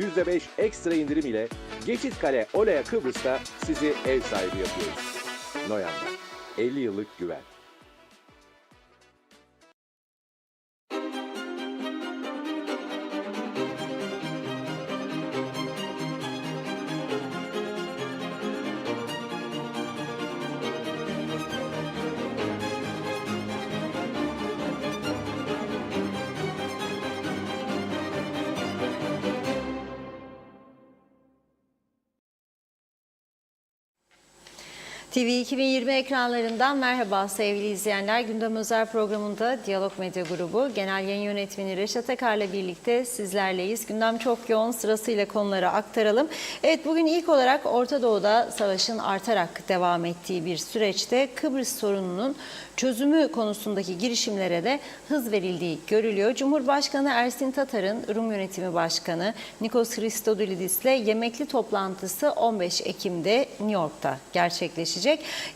%5 ekstra indirim ile Geçitkale Olaya Kıbrıs'ta sizi ev sahibi yapıyoruz. Noyan'da 50 yıllık güven. TV 2020 ekranlarından merhaba sevgili izleyenler. Gündem Özel programında Diyalog Medya Grubu Genel Yayın Yönetmeni Reşat Akar'la birlikte sizlerleyiz. Gündem çok yoğun, sırasıyla konuları aktaralım. Evet, bugün ilk olarak Orta Doğu'da savaşın artarak devam ettiği bir süreçte Kıbrıs sorununun çözümü konusundaki girişimlere de hız verildiği görülüyor. Cumhurbaşkanı Ersin Tatar'ın Rum Yönetimi Başkanı Nikos Christodoulidis'le yemekli toplantısı 15 Ekim'de New York'ta gerçekleşecek.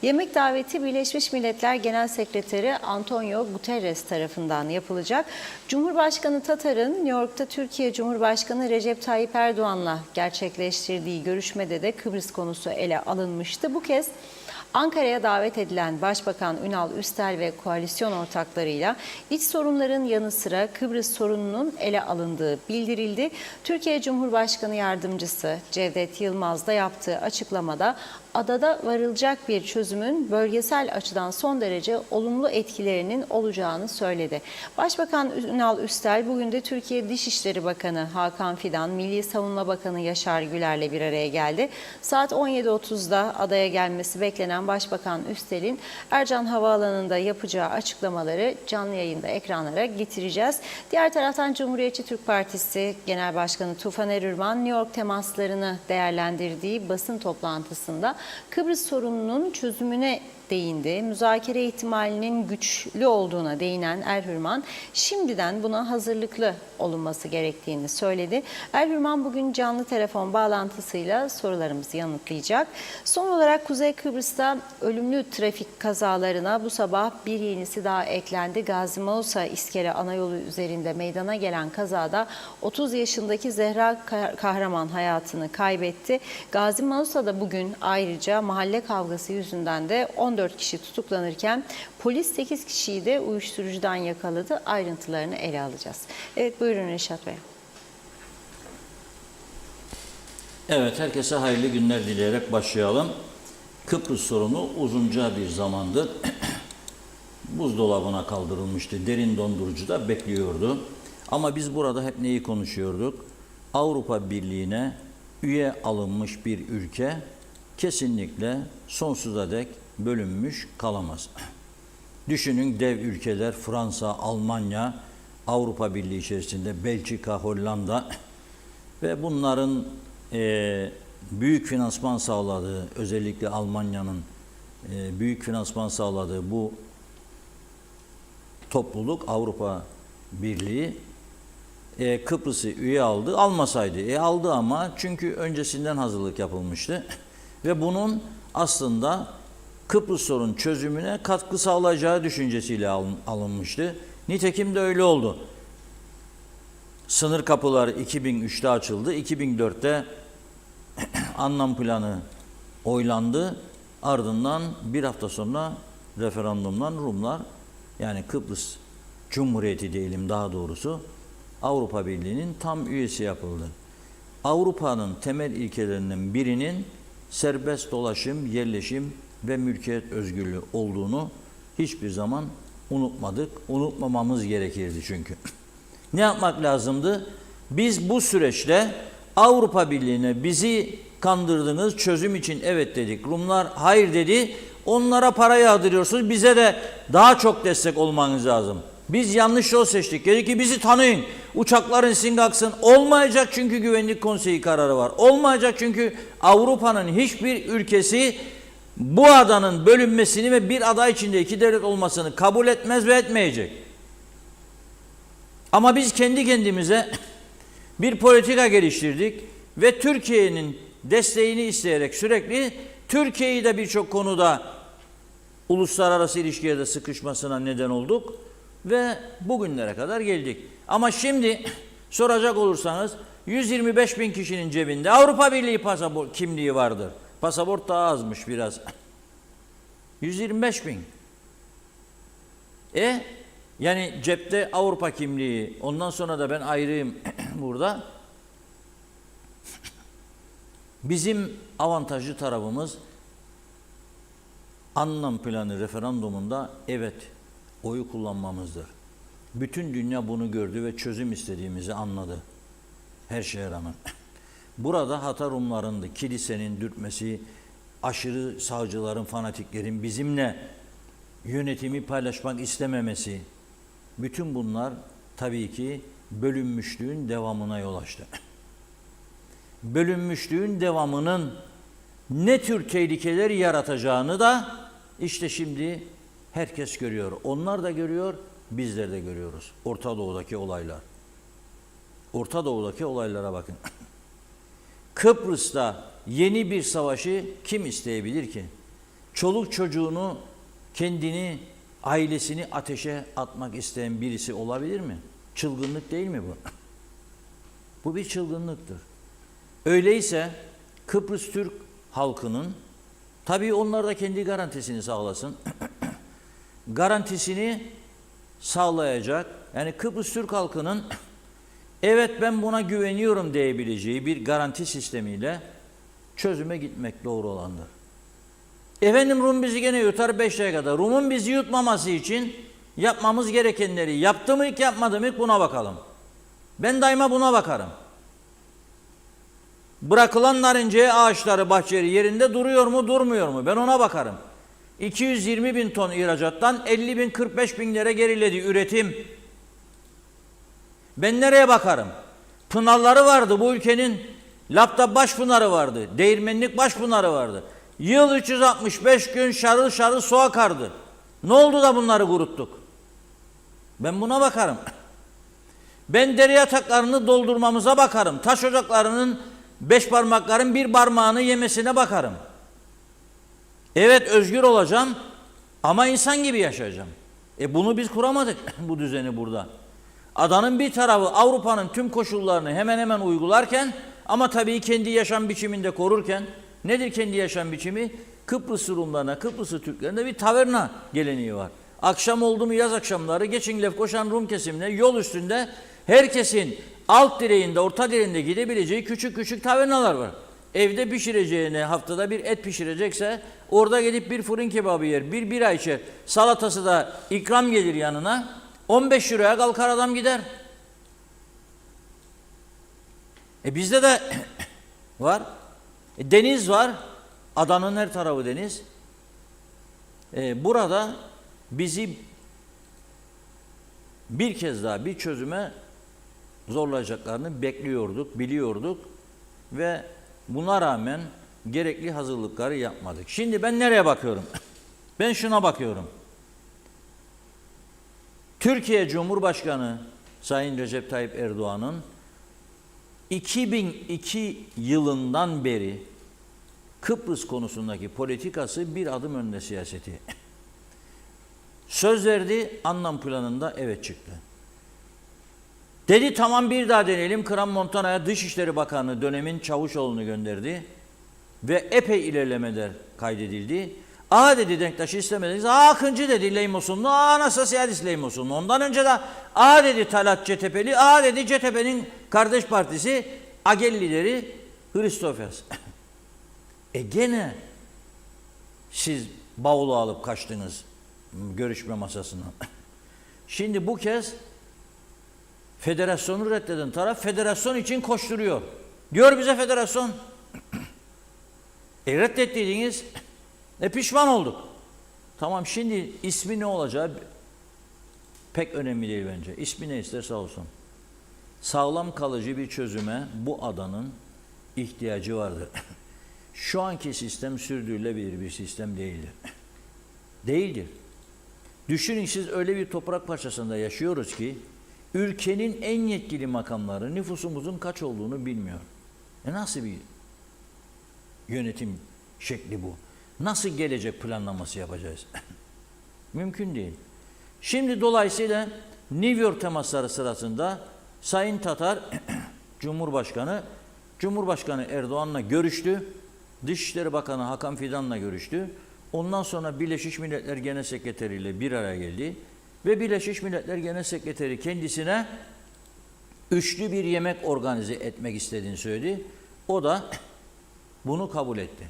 Yemek daveti Birleşmiş Milletler Genel Sekreteri Antonio Guterres tarafından yapılacak. Cumhurbaşkanı Tatar'ın New York'ta Türkiye Cumhurbaşkanı Recep Tayyip Erdoğan'la gerçekleştirdiği görüşmede de Kıbrıs konusu ele alınmıştı. Bu kez Ankara'ya davet edilen Başbakan Ünal Üstel ve koalisyon ortaklarıyla iç sorunların yanı sıra Kıbrıs sorununun ele alındığı bildirildi. Türkiye Cumhurbaşkanı Yardımcısı Cevdet Yılmaz da yaptığı açıklamada adada varılacak bir çözümün bölgesel açıdan son derece olumlu etkilerinin olacağını söyledi. Başbakan Ünal Üstel bugün de Türkiye Dışişleri Bakanı Hakan Fidan, Milli Savunma Bakanı Yaşar Güler'le bir araya geldi. Saat 17.30'da adaya gelmesi beklenen Başbakan Üstel'in Ercan Havaalanı'nda yapacağı açıklamaları canlı yayında ekranlara getireceğiz. Diğer taraftan Cumhuriyetçi Türk Partisi Genel Başkanı Tufan Erürman, New York temaslarını değerlendirdiği basın toplantısında Kıbrıs sorununun çözümüne değindi. Müzakere ihtimalinin güçlü olduğuna değinen Erhürman, şimdiden buna hazırlıklı olunması gerektiğini söyledi. Erhürman bugün canlı telefon bağlantısıyla sorularımızı yanıtlayacak. Son olarak Kuzey Kıbrıs'ta ölümlü trafik kazalarına bu sabah bir yenisi daha eklendi. Gazi Mausa İskele Anayolu üzerinde meydana gelen kazada 30 yaşındaki Zehra Kahraman hayatını kaybetti. Gazi Mausa'da bugün ayrıca mahalle kavgası yüzünden de 14 kişi tutuklanırken polis 8 kişiyi de uyuşturucudan yakaladı. Ayrıntılarını ele alacağız. Evet, buyurun Reşat Bey. Evet, herkese hayırlı günler dileyerek başlayalım. Kıbrıs sorunu uzunca bir zamandır buzdolabına kaldırılmıştı. Derin dondurucuda bekliyordu. Ama biz burada hep neyi konuşuyorduk? Avrupa Birliği'ne üye alınmış bir ülke kesinlikle sonsuza dek bölünmüş kalamaz. Düşünün, dev ülkeler Fransa, Almanya, Avrupa Birliği içerisinde Belçika, Hollanda ve bunların büyük finansman sağladığı, özellikle Almanya'nın büyük finansman sağladığı bu topluluk Avrupa Birliği Kıbrıs'ı üye aldı. Almasaydı. Aldı ama çünkü öncesinden hazırlık yapılmıştı. Ve bunun aslında Kıbrıs sorun çözümüne katkı sağlayacağı düşüncesiyle alınmıştı. Nitekim de öyle oldu. Sınır kapıları 2003'te açıldı. 2004'te anlam planı oylandı. Ardından bir hafta sonra referandumdan Rumlar, yani Kıbrıs Cumhuriyeti diyelim daha doğrusu, Avrupa Birliği'nin tam üyesi yapıldı. Avrupa'nın temel ilkelerinden birinin serbest dolaşım, yerleşim ve mülkiyet özgürlüğü olduğunu hiçbir zaman unutmadık. Unutmamamız gerekirdi çünkü. Ne yapmak lazımdı? Biz bu süreçte Avrupa Birliği'ne bizi kandırdınız, çözüm için evet dedik. Rumlar hayır dedi. Onlara para yağdırıyorsunuz. Bize de daha çok destek olmanız lazım. Biz yanlış yol seçtik. Dedi ki bizi tanıyın. Uçakların sizin kalksın. Olmayacak çünkü Güvenlik Konseyi kararı var. Olmayacak çünkü Avrupa'nın hiçbir ülkesi bu adanın bölünmesini ve bir ada içinde iki devlet olmasını kabul etmez ve etmeyecek. Ama biz kendi kendimize bir politika geliştirdik ve Türkiye'nin desteğini isteyerek sürekli Türkiye'yi de birçok konuda uluslararası ilişkilerde sıkışmasına neden olduk ve bugünlere kadar geldik. Ama şimdi soracak olursanız 125 bin kişinin cebinde Avrupa Birliği pasaport kimliği vardır. Pasaport daha azmış biraz. 125 bin. Yani cepte Avrupa kimliği, ondan sonra da ben ayrıyım burada. Bizim avantajlı tarafımız anlam planı referandumunda evet oyu kullanmamızdır. Bütün dünya bunu gördü ve çözüm istediğimizi anladı. Her şeye rağmen. Burada hata Rumlarındı, kilisenin dürtmesi, aşırı sağcıların, fanatiklerin bizimle yönetimi paylaşmak istememesi, bütün bunlar tabii ki bölünmüşlüğün devamına yol açtı. Bölünmüşlüğün devamının ne tür tehlikeler yaratacağını da işte şimdi herkes görüyor. Onlar da görüyor, bizler de görüyoruz. Orta Doğu'daki olaylar. Orta Doğu'daki olaylara bakın. Kıbrıs'ta yeni bir savaşı kim isteyebilir ki? Çoluk çocuğunu, kendini, ailesini ateşe atmak isteyen birisi olabilir mi? Çılgınlık değil mi bu? Bu bir çılgınlıktır. Öyleyse Kıbrıs Türk halkının, tabii onlar da kendi garantisini sağlasın, garantisini sağlayacak, yani Kıbrıs Türk halkının evet ben buna güveniyorum diyebileceği bir garanti sistemiyle çözüme gitmek doğru olandır. Efendim Rum bizi gene yutar 5'e kadar. Rum'un bizi yutmaması için yapmamız gerekenleri yaptı mı yapmadı mı buna bakalım. Ben daima buna bakarım. Bırakılan narenciye ağaçları, bahçeleri yerinde duruyor mu durmuyor mu? Ben ona bakarım. 220 bin ton ihracattan 50 bin 45 binlere geriledi üretim. Ben nereye bakarım? Pınarları vardı bu ülkenin. Lapta Başpınarı vardı. Değirmenlik Başpınarı vardı. Yıl 365 gün şarıl şarıl su akardı. Ne oldu da bunları kuruttuk? Ben buna bakarım. Ben dere yataklarını doldurmamıza bakarım. Taş ocaklarının 5 parmakların bir parmağını yemesine bakarım. Evet özgür olacağım ama insan gibi yaşayacağım. Bunu biz kuramadık bu düzeni burada. Adanın bir tarafı Avrupa'nın tüm koşullarını hemen hemen uygularken ama tabii kendi yaşam biçiminde korurken nedir kendi yaşam biçimi? Kıbrıs Rumlarına, Kıbrıs Türklerinde bir taverna geleneği var. Akşam oldu mu yaz akşamları geçin Lefkoşan Rum kesimine yol üstünde herkesin alt direğinde, orta direğinde gidebileceği küçük küçük tavernalar var. Evde pişireceğine haftada bir et pişirecekse orada gidip bir fırın kebabı yer, bir bira içer. Salatası da ikram gelir yanına. 15 liraya kalkar adam gider. Bizde de var. Deniz var. Adanın her tarafı deniz. Burada bizi bir kez daha bir çözüme zorlayacaklarını bekliyorduk, biliyorduk ve buna rağmen gerekli hazırlıkları yapmadık. Şimdi ben nereye bakıyorum? Ben şuna bakıyorum. Türkiye Cumhurbaşkanı Sayın Recep Tayyip Erdoğan'ın 2002 yılından beri Kıbrıs konusundaki politikası bir adım önde siyaseti. Söz verdi, anlam planında evet çıktı. Dedi tamam bir daha deneyelim. Kram Montana'ya Dışişleri Bakanı dönemin Çavuşoğlu'nu gönderdi ve epey ilerlemeler kaydedildi. Dedi denktaşı istemediniz. Akıncı dedi Leymosunlu, Anastasiyadis Leymosunlu. Ondan önce de dedi Talat Cetepe'li, dedi Cetepe'nin kardeş partisi Agel lideri Hristofers. Gene siz bavulu alıp kaçtınız görüşme masasına. Şimdi bu kez federasyonu reddeden taraf federasyon için koşturuyor. Diyor bize federasyon. Reddettiydiniz. Pişman olduk. Tamam şimdi ismi ne olacağı pek önemli değil bence. İsmi ne isterse olsun. Sağlam kalıcı bir çözüme bu adanın ihtiyacı vardır. Şu anki sistem sürdürülebilir bir sistem değildir. Değildir. Düşünün siz öyle bir toprak parçasında yaşıyoruz ki ülkenin en yetkili makamları nüfusumuzun kaç olduğunu bilmiyor. Nasıl bir yönetim şekli bu? Nasıl gelecek planlaması yapacağız? Mümkün değil. Şimdi dolayısıyla New York temasları sırasında Sayın Tatar Cumhurbaşkanı Erdoğan'la görüştü. Dışişleri Bakanı Hakan Fidan'la görüştü. Ondan sonra Birleşmiş Milletler Genel Sekreteri ile bir araya geldi. Ve Birleşmiş Milletler Genel Sekreteri kendisine üçlü bir yemek organize etmek istediğini söyledi. O da bunu kabul etti.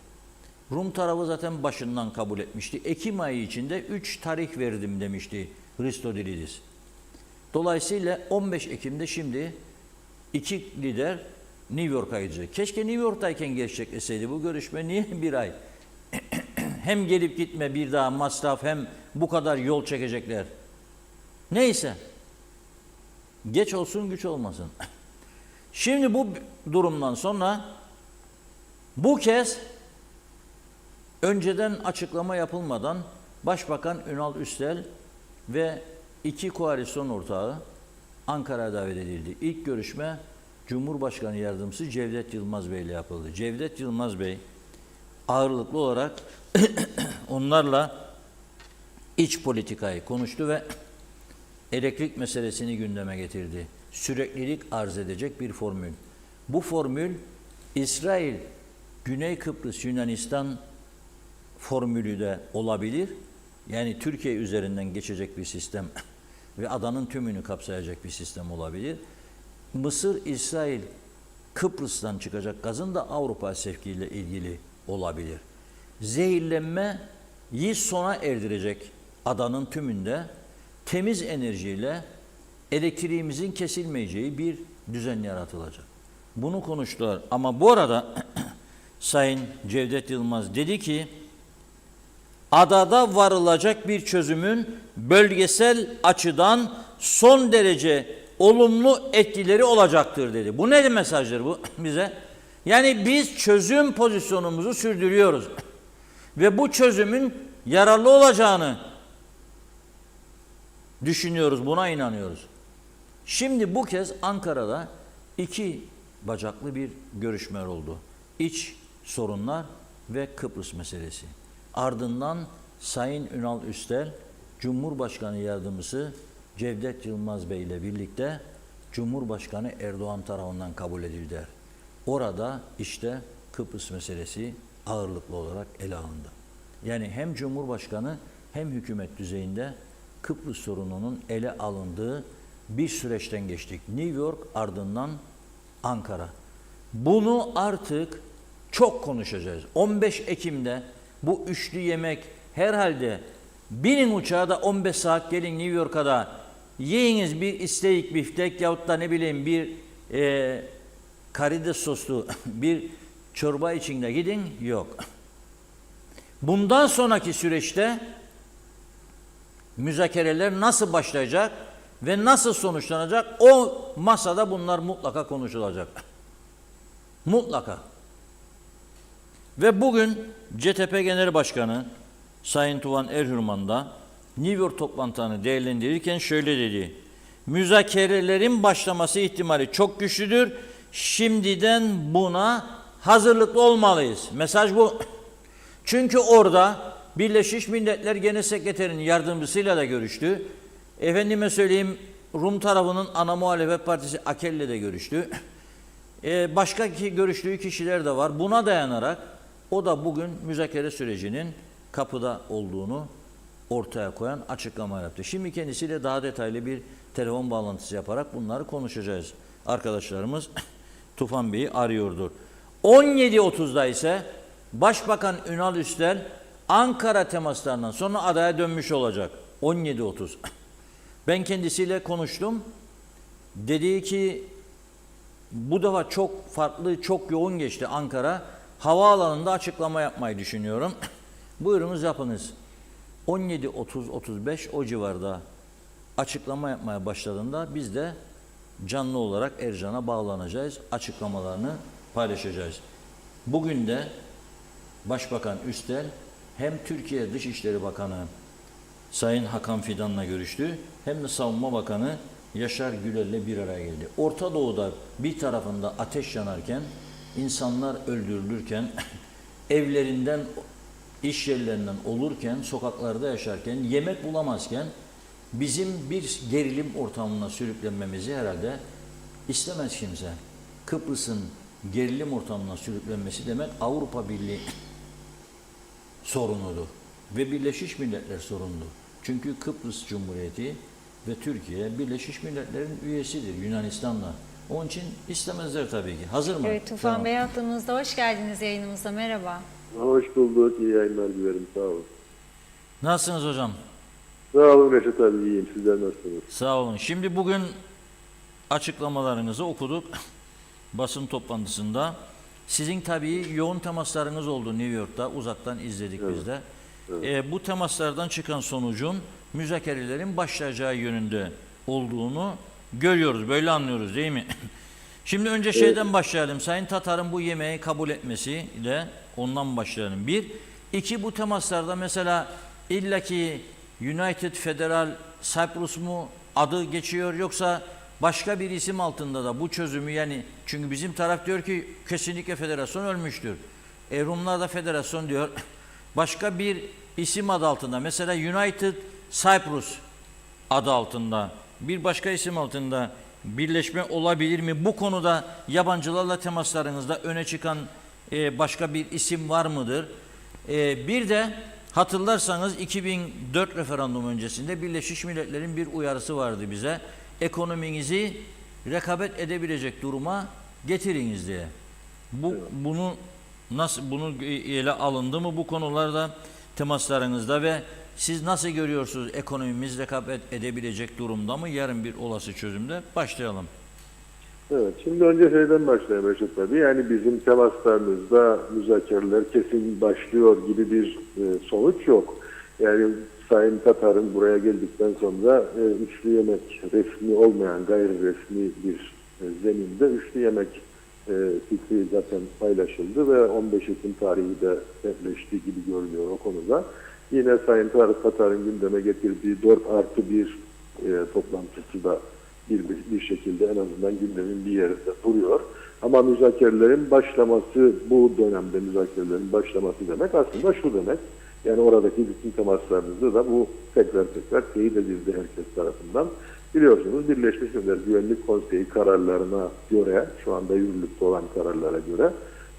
Rum tarafı zaten başından kabul etmişti. Ekim ayı içinde 3 tarih verdim demişti Christodoulidis. Dolayısıyla 15 Ekim'de şimdi iki lider New York'a gidecek. Keşke New York'tayken gerçekleşseydi bu görüşme. Niye bir ay? Hem gelip gitme bir daha masraf hem bu kadar yol çekecekler. Neyse. Geç olsun güç olmasın. Şimdi bu durumdan sonra bu kez önceden açıklama yapılmadan Başbakan Ünal Üstel ve iki koalisyon ortağı Ankara'ya davet edildi. İlk görüşme Cumhurbaşkanı Yardımcısı Cevdet Yılmaz Bey ile yapıldı. Cevdet Yılmaz Bey ağırlıklı olarak onlarla iç politikayı konuştu ve elektrik meselesini gündeme getirdi. Süreklilik arz edecek bir formül. Bu formül İsrail, Güney Kıbrıs, Yunanistan formülü de olabilir. Yani Türkiye üzerinden geçecek bir sistem ve adanın tümünü kapsayacak bir sistem olabilir. Mısır, İsrail, Kıbrıs'tan çıkacak gazın da Avrupa sevkiyle ilgili olabilir. Zehirlenmeyi sona erdirecek adanın tümünde temiz enerjiyle elektriğimizin kesilmeyeceği bir düzen yaratılacak. Bunu konuştular ama bu arada Sayın Cevdet Yılmaz dedi ki adada varılacak bir çözümün bölgesel açıdan son derece olumlu etkileri olacaktır dedi. Bu ne mesajdır bu bize? Yani biz çözüm pozisyonumuzu sürdürüyoruz. Ve bu çözümün yararlı olacağını düşünüyoruz, buna inanıyoruz. Şimdi bu kez Ankara'da iki bacaklı bir görüşme oldu. İç sorunlar ve Kıbrıs meselesi. Ardından Sayın Ünal Üstel, Cumhurbaşkanı Yardımcısı Cevdet Yılmaz Bey ile birlikte Cumhurbaşkanı Erdoğan tarafından kabul edildiler. Orada işte Kıbrıs meselesi ağırlıklı olarak ele alındı. Yani hem Cumhurbaşkanı hem hükümet düzeyinde Kıbrıs sorununun ele alındığı bir süreçten geçtik. New York ardından Ankara. Bunu artık çok konuşacağız. 15 Ekim'de bu üçlü yemek herhalde binin uçağa da 15 saat gelin New York'a da yiyiniz bir isteğik biftek yahut da ne bileyim bir karides soslu bir çorba içinde gidin. Yok. Bundan sonraki süreçte müzakereler nasıl başlayacak ve nasıl sonuçlanacak? O masada bunlar mutlaka konuşulacak. Mutlaka. Ve bugün CTP Genel Başkanı Sayın Tuvan Erhürman da New York toplantılarını değerlendirirken şöyle dedi. Müzakerelerin başlaması ihtimali çok güçlüdür. Şimdiden buna hazırlıklı olmalıyız. Mesaj bu. Çünkü orada Birleşmiş Milletler Genel Sekreterinin yardımcısıyla da görüştü. Efendime söyleyeyim Rum tarafının ana muhalefet partisi Akel'le de görüştü. Başka görüştüğü kişiler de var. Buna dayanarak o da bugün müzakere sürecinin kapıda olduğunu ortaya koyan açıklama yaptı. Şimdi kendisiyle daha detaylı bir telefon bağlantısı yaparak bunları konuşacağız. Arkadaşlarımız Tufan Bey'i arıyordur. 17.30'da ise Başbakan Ünal Üstel Ankara temaslarından sonra adaya dönmüş olacak. 17.30. Ben kendisiyle konuştum. Dedi ki bu defa çok farklı, çok yoğun geçti Ankara. Havaalanında açıklama yapmayı düşünüyorum. Buyurunuz yapınız. 17.30-35 o civarda açıklama yapmaya başladığında biz de canlı olarak Ercan'a bağlanacağız. Açıklamalarını paylaşacağız. Bugün de Başbakan Üstel hem Türkiye Dışişleri Bakanı Sayın Hakan Fidan'la görüştü hem de Savunma Bakanı Yaşar Güler'le bir araya geldi. Orta Doğu'da bir tarafında ateş yanarken, insanlar öldürülürken, evlerinden, iş yerlerinden olurken, sokaklarda yaşarken, yemek bulamazken bizim bir gerilim ortamına sürüklenmemizi herhalde istemez kimse. Kıbrıs'ın gerilim ortamına sürüklenmesi demek Avrupa Birliği sorunudur ve Birleşmiş Milletler sorunudur. Çünkü Kıbrıs Cumhuriyeti ve Türkiye Birleşmiş Milletler'in üyesidir Yunanistan'la. Onun için istemezler tabii ki. Hazır mı? Evet, Tufan Tamam. Bey hattımızda. Hoş geldiniz yayınımıza. Merhaba. Hoş bulduk. İyi yayınlar dilerim. Sağ olun. Nasılsınız hocam? Sağ olun Reşat abi. İyiyim. Sizler nasılsınız? Sağ olun. Şimdi bugün açıklamalarınızı okuduk basın toplantısında. Sizin tabii yoğun temaslarınız oldu New York'ta. Uzaktan izledik biz de. Bu temaslardan çıkan sonucun müzakerelerin başlayacağı yönünde olduğunu görüyoruz. Böyle anlıyoruz değil mi? Şimdi önce şeyden başlayalım. Sayın Tatar'ın bu yemeği kabul etmesiyle ondan başlayalım. Bir. İki, bu temaslarda mesela illaki United Federal Cyprus mu adı geçiyor, yoksa başka bir isim altında da bu çözümü, yani çünkü bizim taraf diyor ki kesinlikle federasyon ölmüştür. Rumlar da federasyon diyor. Başka bir isim adı altında, mesela United Cyprus adı altında, bir başka isim altında birleşme olabilir mi? Bu konuda yabancılarla temaslarınızda öne çıkan başka bir isim var mıdır? Bir de hatırlarsanız 2004 referandum öncesinde Birleşmiş Milletler'in bir uyarısı vardı bize. Ekonominizi rekabet edebilecek duruma getiriniz diye. Bunu ele alındı mı bu konularda temaslarınızda ve siz nasıl görüyorsunuz, ekonomimiz rekabet edebilecek durumda mı? Yarın bir olası çözümde başlayalım. Evet. Şimdi önce şeyden başlayalım Reşat abi. Yani bizim temaslarımızda müzakereler kesin başlıyor gibi bir sonuç yok. Yani Sayın Tatar'ın buraya geldikten sonra üçlü yemek, resmi olmayan gayri resmi bir zeminde üçlü yemek fikri zaten paylaşıldı ve 15 Ekim tarihi de netleştiği gibi görünüyor o konuda. Yine Sayın Tatar'ın gündeme getirdiği 4+1 toplantısı da bir şekilde en azından gündemin bir yerinde duruyor. Ama müzakerelerin başlaması, bu dönemde müzakerelerin başlaması demek aslında şu demek. Yani oradaki bütün temaslarımızda da bu tekrar teyit edildi herkes tarafından. Biliyorsunuz Birleşmiş Milletler Güvenlik Konseyi kararlarına göre, şu anda yürürlükte olan kararlara göre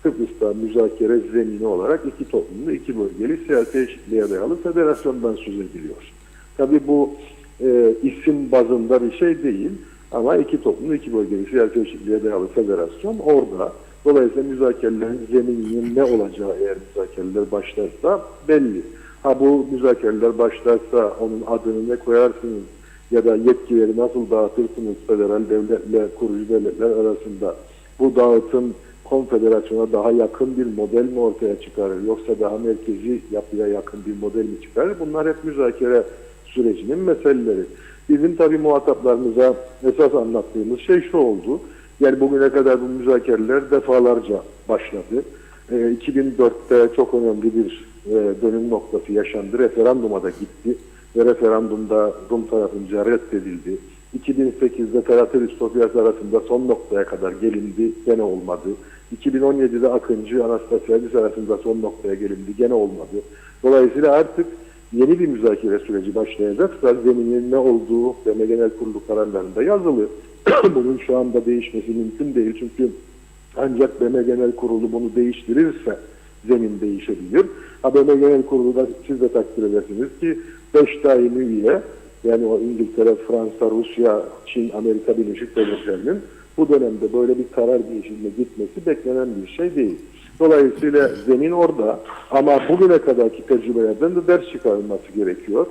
Kıbrıs'ta müzakere zemini olarak iki toplumlu, iki bölgeli siyasi eşitliğe dayalı federasyondan söz ediliyor. Tabii bu isim bazında bir şey değil ama iki toplumlu, iki bölgeli siyasi eşitliğe dayalı federasyon orada. Dolayısıyla müzakerelerin zemininin ne olacağı eğer müzakereler başlarsa belli. Ha bu müzakereler başlarsa onun adını ne koyarsınız ya da yetkileri nasıl dağıtırsınız federal devletle kurucu devletler arasında, bu dağıtım konfederasyona daha yakın bir model mi ortaya çıkarır yoksa daha merkezi yapıya yakın bir model mi çıkarır? Bunlar hep müzakere sürecinin meseleleri. Bizim tabii muhataplarımıza esas anlattığımız şey şu oldu. Yani bugüne kadar bu müzakereler defalarca başladı. 2004'te çok önemli bir dönüm noktası yaşandı. Referanduma da gitti ve referandumda Rum tarafınca reddedildi. 2008'de Teratris-Sofyas arasında son noktaya kadar gelindi, gene olmadı. 2017'de Akıncı, Anastasiadis arasında son noktaya gelindi, gene olmadı. Dolayısıyla artık yeni bir müzakere süreci başlayacaksa zeminin ne olduğu BM Genel Kurulu kararlarında yazılı. Bunun şu anda değişmesi mümkün değil çünkü ancak BM Genel Kurulu bunu değiştirirse zemin değişebilir. BM Genel Kurulu'da siz de takdir edersiniz ki 5 daimi üye, yani o İngiltere, Fransa, Rusya, Çin, Amerika Birleşik Devletleri'nin bu dönemde böyle bir karar değişimine gitmesi beklenen bir şey değil. Dolayısıyla zemin orada ama bugüne kadarki tecrübelerden de ders çıkarılması gerekiyor.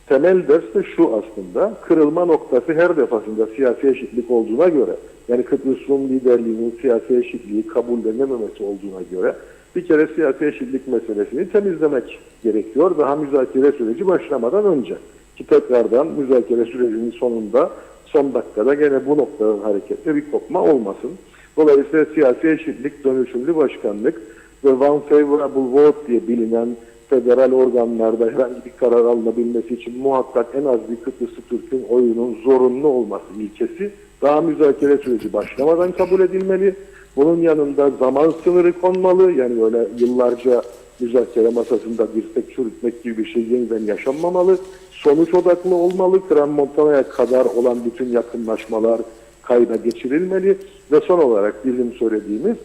Temel ders de şu aslında, kırılma noktası her defasında siyasi eşitlik olduğuna göre, yani Kıbrıs Rum liderliğinin siyasi eşitliği kabullenememesi olduğuna göre bir kere siyasi eşitlik meselesini temizlemek gerekiyor daha müzakere süreci başlamadan önce. Ki tekrardan müzakere sürecinin sonunda, son dakikada gene bu noktadan hareketle bir kopma olmasın. Dolayısıyla siyasi eşitlik, dönüşümlü başkanlık ve one favorable vote diye bilinen federal organlarda herhangi bir karar alınabilmesi için muhakkak en az bir Kıbrıslı Türk'ün oyunun zorunlu olması ilkesi daha müzakere süreci başlamadan kabul edilmeli. Bunun yanında zaman sınırı konmalı. Yani öyle yıllarca müzakere masasında dirsek çürütmek gibi bir şey yeniden yaşanmamalı. Sonuç odaklı olmalı. Crans-Montana'ya kadar olan bütün yakınlaşmalar, kayda geçirilmeli ve son olarak bizim söylediğimiz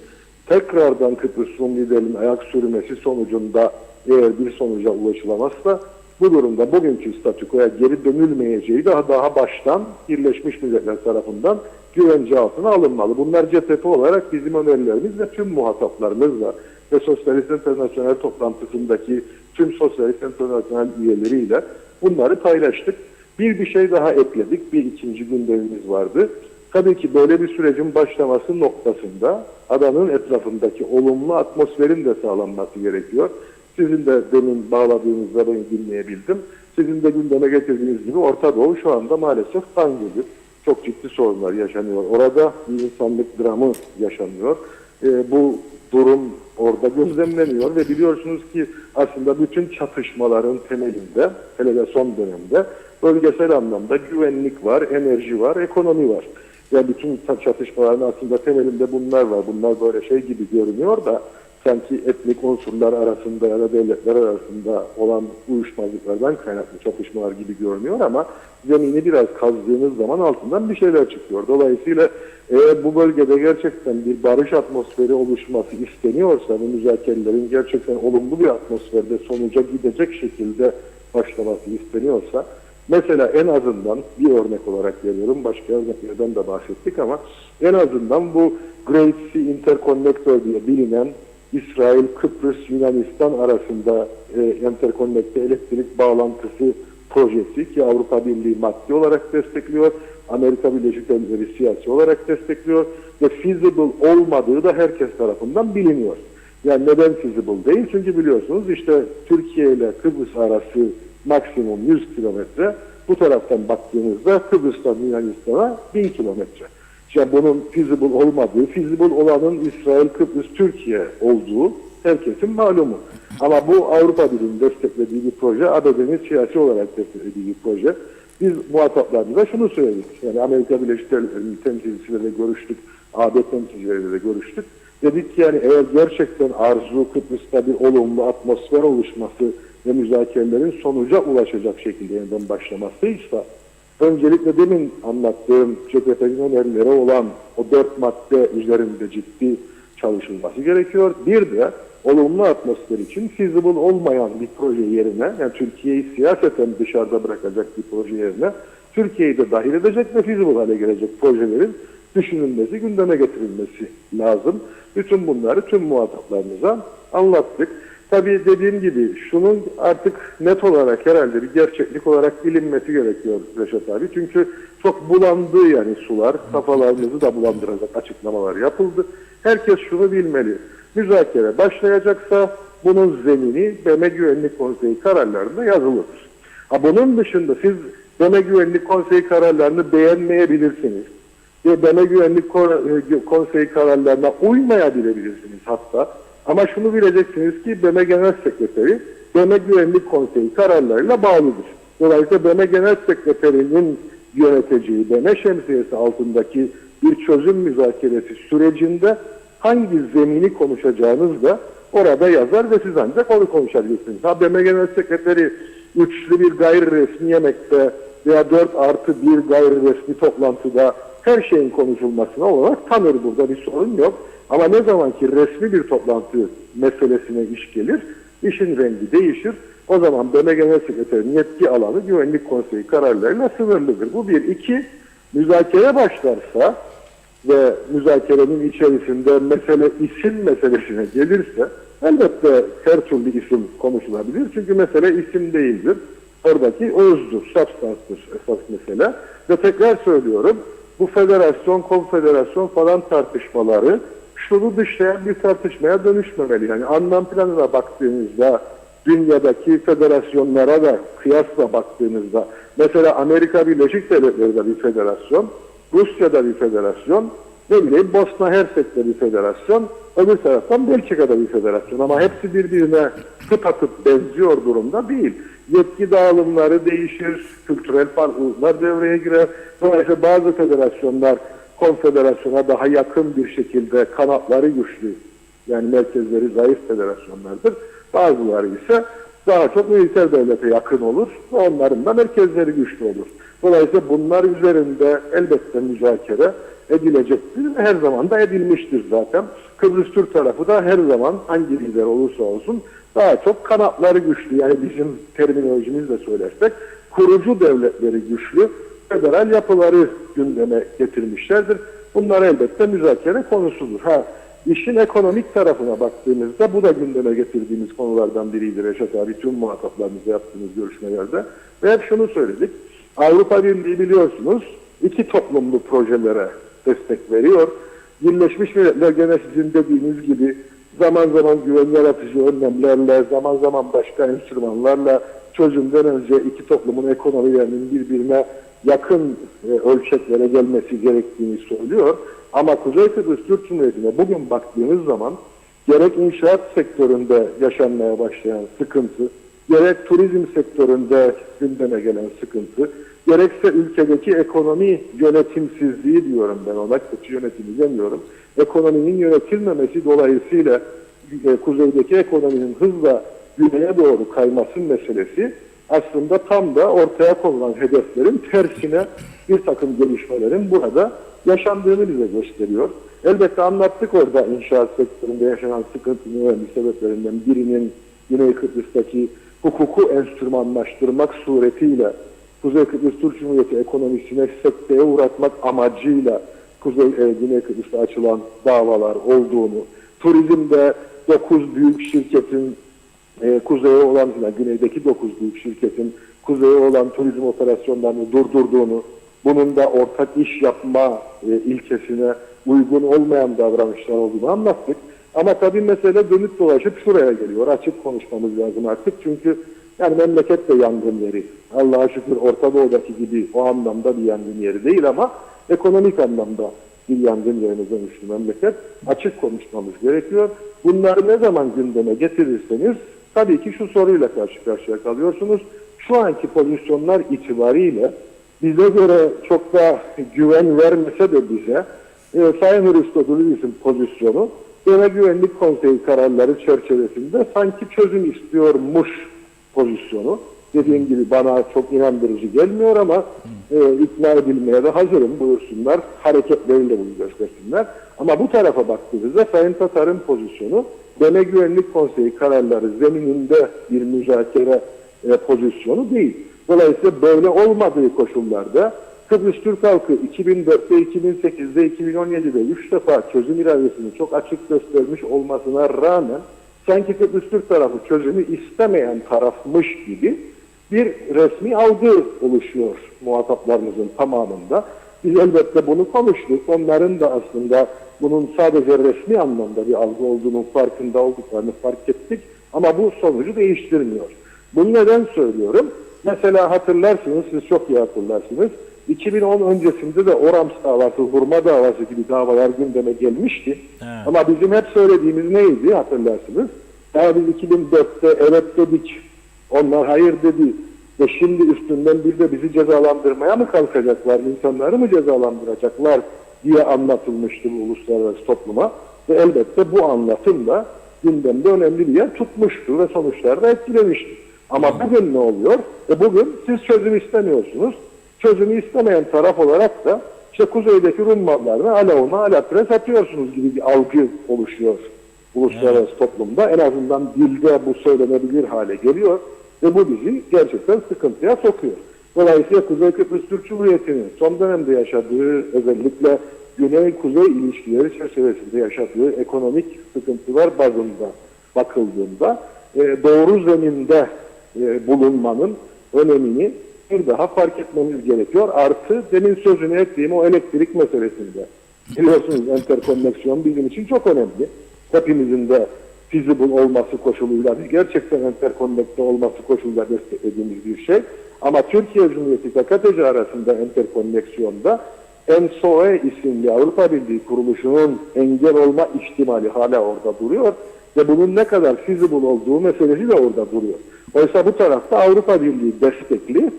tekrardan Kıbrıs Rum liderinin ayak sürmesi sonucunda eğer bir sonuca ulaşılamazsa bu durumda bugünkü statükoya geri dönülmeyeceği daha baştan Birleşmiş Milletler tarafından güvence altına alınmalı. Bunlar CTP olarak bizim önerilerimiz ve tüm muhataplarımızla ve Sosyalist Internasyonel toplantısındaki tüm Sosyalist Internasyonel üyeleriyle bunları paylaştık. Bir şey daha ekledik. Bir ikinci gündemimiz vardı. Tabii ki böyle bir sürecin başlaması noktasında adanın etrafındaki olumlu atmosferin de sağlanması gerekiyor. Sizin de demin bağladığınızda beni dinleyebildim. Sizin de gündeme getirdiğiniz gibi Orta Doğu şu anda maalesef kan gibi. Çok ciddi sorunlar yaşanıyor. Orada bir insanlık dramı yaşanıyor. Bu durum orada gözlemleniyor ve biliyorsunuz ki aslında bütün çatışmaların temelinde, hele de son dönemde bölgesel anlamda güvenlik var, enerji var, ekonomi var. Yani bütün çatışmaların aslında temelinde bunlar var. Bunlar böyle şey gibi görünüyor da sanki etnik unsurlar arasında ya da devletler arasında olan uyuşmazlıklardan kaynaklı çatışmalar gibi görünüyor ama zemini biraz kazdığınız zaman altından bir şeyler çıkıyor. Dolayısıyla eğer bu bölgede gerçekten bir barış atmosferi oluşması isteniyorsa, bu müzakerelerin gerçekten olumlu bir atmosferde sonuca gidecek şekilde başlaması isteniyorsa, mesela en azından bir örnek olarak veriyorum, başka örneklerden de bahsettik ama en azından bu Great Sea Interconnector diye bilinen İsrail, Kıbrıs, Yunanistan arasında interkonnekte elektrik bağlantısı projesi ki Avrupa Birliği maddi olarak destekliyor, Amerika Birleşik Devletleri siyasi olarak destekliyor ve feasible olmadığı da herkes tarafından biliniyor. Yani neden feasible değil? Çünkü biliyorsunuz işte Türkiye ile Kıbrıs arası maksimum 100 kilometre. Bu taraftan baktığınızda Kıbrıs'tan Yunanistan'a 1000 kilometre. Yani bunun feasible olmadığı, feasible olanın İsrail, Kıbrıs, Türkiye olduğu herkesin malumu. Ama bu Avrupa Birliği'nin desteklediği bir proje, ABD'nin siyasi olarak desteklediği bir proje. Biz muhataplarımıza şunu söyledik. Yani Amerika Birleşik Devletleri'nin temsilcileriyle görüştük, AB temsilcileriyle de görüştük. Dedik ki yani eğer gerçekten arzu Kıbrıs'ta bir olumlu atmosfer oluşması ve müzakerelerin sonuca ulaşacak şekilde yeniden başlamasıysa, öncelikle demin anlattığım CTP'nin önerileri olan o 4 madde üzerinde ciddi çalışılması gerekiyor. Bir de olumlu atmosfer için feasible olmayan bir proje yerine, yani Türkiye'yi siyaseten dışarıda bırakacak bir proje yerine Türkiye'yi de dahil edecek ve feasible hale gelecek projelerin düşünülmesi, gündeme getirilmesi lazım. Bütün bunları tüm muhataplarımıza anlattık. Tabii dediğim gibi şunun artık net olarak herhalde bir gerçeklik olarak bilinmesi gerekiyor Reşat abi. Çünkü çok bulandı yani sular, kafalarımızı da bulandıracak açıklamalar yapıldı. Herkes şunu bilmeli. Müzakere başlayacaksa bunun zemini BM Güvenlik Konseyi kararlarında yazılıdır. Bunun dışında siz BM Güvenlik Konseyi kararlarını beğenmeyebilirsiniz. Ve BM Güvenlik Konseyi kararlarına uymayabilirsiniz hatta. Ama şunu bileceksiniz ki BM Genel Sekreteri BM Güvenlik Konseyi kararlarıyla bağlıdır. Dolayısıyla BM Genel Sekreterinin yöneteceği BM şemsiyesi altındaki bir çözüm müzakeresi sürecinde hangi zemini konuşacağınız da orada yazar ve siz ancak onu konuşabilirsiniz. BM Genel Sekreteri üçlü bir gayri resmi yemekte veya 4+1 gayri resmi toplantıda her şeyin konuşulmasına olarak tanır, burada bir sorun yok. Ama ne zaman ki resmi bir toplantı meselesine iş gelir, işin rengi değişir. O zaman BM Genel Sekreterinin yetki alanı Güvenlik Konseyi kararlarıyla sınırlıdır. Bu bir. İki, müzakere başlarsa ve müzakerenin içerisinde mesele isim meselesine gelirse elbette her türlü isim konuşulabilir. Çünkü mesele isim değildir. Oradaki özdür, substanstır esas mesele. Ve tekrar söylüyorum, bu federasyon, konfederasyon falan tartışmaları şunu dışlayan bir tartışmaya dönüşmemeli. Yani anlam planına baktığınızda, dünyadaki federasyonlara da kıyasla baktığınızda, mesela Amerika Birleşik Devletleri'de bir federasyon, Rusya'da bir federasyon, ne bileyim Bosna Hersek'te bir federasyon, öbür taraftan Belçika'da bir federasyon. Ama hepsi birbirine tıpatıp benziyor durumda değil. Yetki dağılımları değişir, kültürel farklılıklar devreye girer. Dolayısıyla bazı federasyonlar konfederasyona daha yakın bir şekilde kanatları güçlü, yani merkezleri zayıf federasyonlardır. Bazıları ise daha çok militer devlete yakın olur. Onların da merkezleri güçlü olur. Dolayısıyla bunlar üzerinde elbette müzakere edilecektir ve her zaman da edilmiştir zaten. Kıbrıs Türk tarafı da her zaman hangi lider olursa olsun daha çok kanatları güçlü, yani bizim terminolojimizle söylersek kurucu devletleri güçlü federal yapıları gündeme getirmişlerdir. Bunlar elbette müzakere konusudur. İşin ekonomik tarafına baktığımızda bu da gündeme getirdiğimiz konulardan biriydi Reşat abi, tüm muhataplarımızla yaptığımız görüşmelerde. Ve hep şunu söyledik. Avrupa Birliği biliyorsunuz iki toplumlu projelere destek veriyor. Birleşmiş Milletler gene sizin dediğiniz gibi zaman zaman güven yaratıcı önlemlerle, zaman zaman başka enstrümanlarla çözümden önce iki toplumun ekonomilerinin birbirine yakın ölçeklere gelmesi gerektiğini söylüyor. Ama Kuzey Kıbrıs Türk Cumhuriyeti'ne bugün baktığınız zaman gerek inşaat sektöründe yaşanmaya başlayan sıkıntı, gerek turizm sektöründe gündeme gelen sıkıntı, gerekse ülkedeki ekonomi yönetimsizliği diyorum ben ona, kötü yönetimi demiyorum. Ekonominin yönetilmemesi dolayısıyla kuzeydeki ekonominin hızla güneye doğru kayması meselesi aslında tam da ortaya konulan hedeflerin tersine bir takım gelişmelerin burada yaşandığını bize gösteriyor. Elbette anlattık orada inşaat sektöründe yaşanan sıkıntının önemli sebeplerinden birinin Güney Kıbrıs'taki hukuku enstrümanlaştırmak suretiyle Kuzey Kıbrıs Türk Cumhuriyeti ekonomisine sekteye uğratmak amacıyla Güney Kıbrıs'ta açılan davalar olduğunu, turizmde 9 büyük şirketin kuzeye olan, yani güneydeki 9 büyük şirketin kuzeye olan turizm operasyonlarını durdurduğunu, bunun da ortak iş yapma ilkesine uygun olmayan davranışlar olduğunu anlattık. Ama tabii mesele dönüp dolaşıp şuraya geliyor. Açık konuşmamız lazım artık. Çünkü yani memleket de yangın yeri. Allah'a şükür Orta Doğu'daki gibi o anlamda bir yangın yeri değil ama ekonomik anlamda bir yangın yerine dönüştü memleket. Açık konuşmamız gerekiyor. Bunları ne zaman gündeme getirirseniz tabii ki şu soruyla karşı karşıya kalıyorsunuz. Şu anki pozisyonlar itibariyle bize göre çok da güven vermese de bize Sayın Hristodoulidis'in pozisyonu Genel Güvenlik Konseyi kararları çerçevesinde sanki çözüm istiyormuş pozisyonu. Dediğim gibi bana çok inandırıcı gelmiyor ama ikna edilmeye de hazırım, buyursunlar. Hareketleriyle bunu göstersinler. Ama bu tarafa baktığımızda Sayın Tatar'ın pozisyonu Genel Güvenlik Konseyi kararları zemininde bir müzakere pozisyonu değil. Dolayısıyla böyle olmadığı koşullarda Kıbrıs Türk halkı 2004'te, 2008'de, 2017'de 3 defa çözüm iradesini çok açık göstermiş olmasına rağmen sanki Kıbrıs Türk tarafı çözümü istemeyen tarafmış gibi bir resmi algı oluşuyor muhataplarımızın tamamında. Biz elbette bunu konuştuk. Onların da aslında bunun sadece resmi anlamda bir algı olduğunun farkında olduklarını fark ettik. Ama bu sonucu değiştirmiyor. Bunu neden söylüyorum? Mesela hatırlarsınız, siz çok iyi hatırlarsınız. 2010 öncesinde de Orams davası, Hurma davası gibi davalar gündeme gelmişti. Evet. Ama bizim hep söylediğimiz neydi hatırlarsınız? Ya biz 2004'te evet dedik, onlar hayır dedi ve şimdi üstünden bir de bizi cezalandırmaya mı kalkacaklar, insanları mı cezalandıracaklar diye anlatılmıştı bu uluslararası topluma. Ve elbette bu anlatım da gündemde önemli bir yer tutmuştu ve sonuçlarda etkilemişti. Ama bugün ne oluyor? Bugün siz çözüm istemiyorsunuz. Çözümü istemeyen taraf olarak da işte kuzeydeki Rum mallarını ala ala pres atıyorsunuz gibi bir algı oluşuyor uluslararası toplumda. En azından dilde bu söylenebilir hale geliyor ve bu bizi gerçekten sıkıntıya sokuyor. Dolayısıyla Kuzey Kıbrıs Türk Cumhuriyeti'nin son dönemde yaşadığı, özellikle Güney-Kuzey ilişkileri çerçevesinde yaşadığı ekonomik sıkıntılar bazında bakıldığında doğru zeminde bulunmanın önemini bir daha fark etmemiz gerekiyor. Artı demin sözünü ettiğim o elektrik meselesinde. Biliyorsunuz enterkonneksiyon bizim için çok önemli. Hepimizin de feasible olması koşuluyla, gerçekten enterkonnekte olması koşuluyla desteklediğimiz bir şey. Ama Türkiye Cumhuriyeti KKTC arasında enterkonneksiyonda ENSOE isimli Avrupa Birliği kuruluşunun engel olma ihtimali hala orada duruyor. Ve bunun ne kadar feasible olduğu meselesi de orada duruyor. Oysa bu tarafta Avrupa Birliği destekli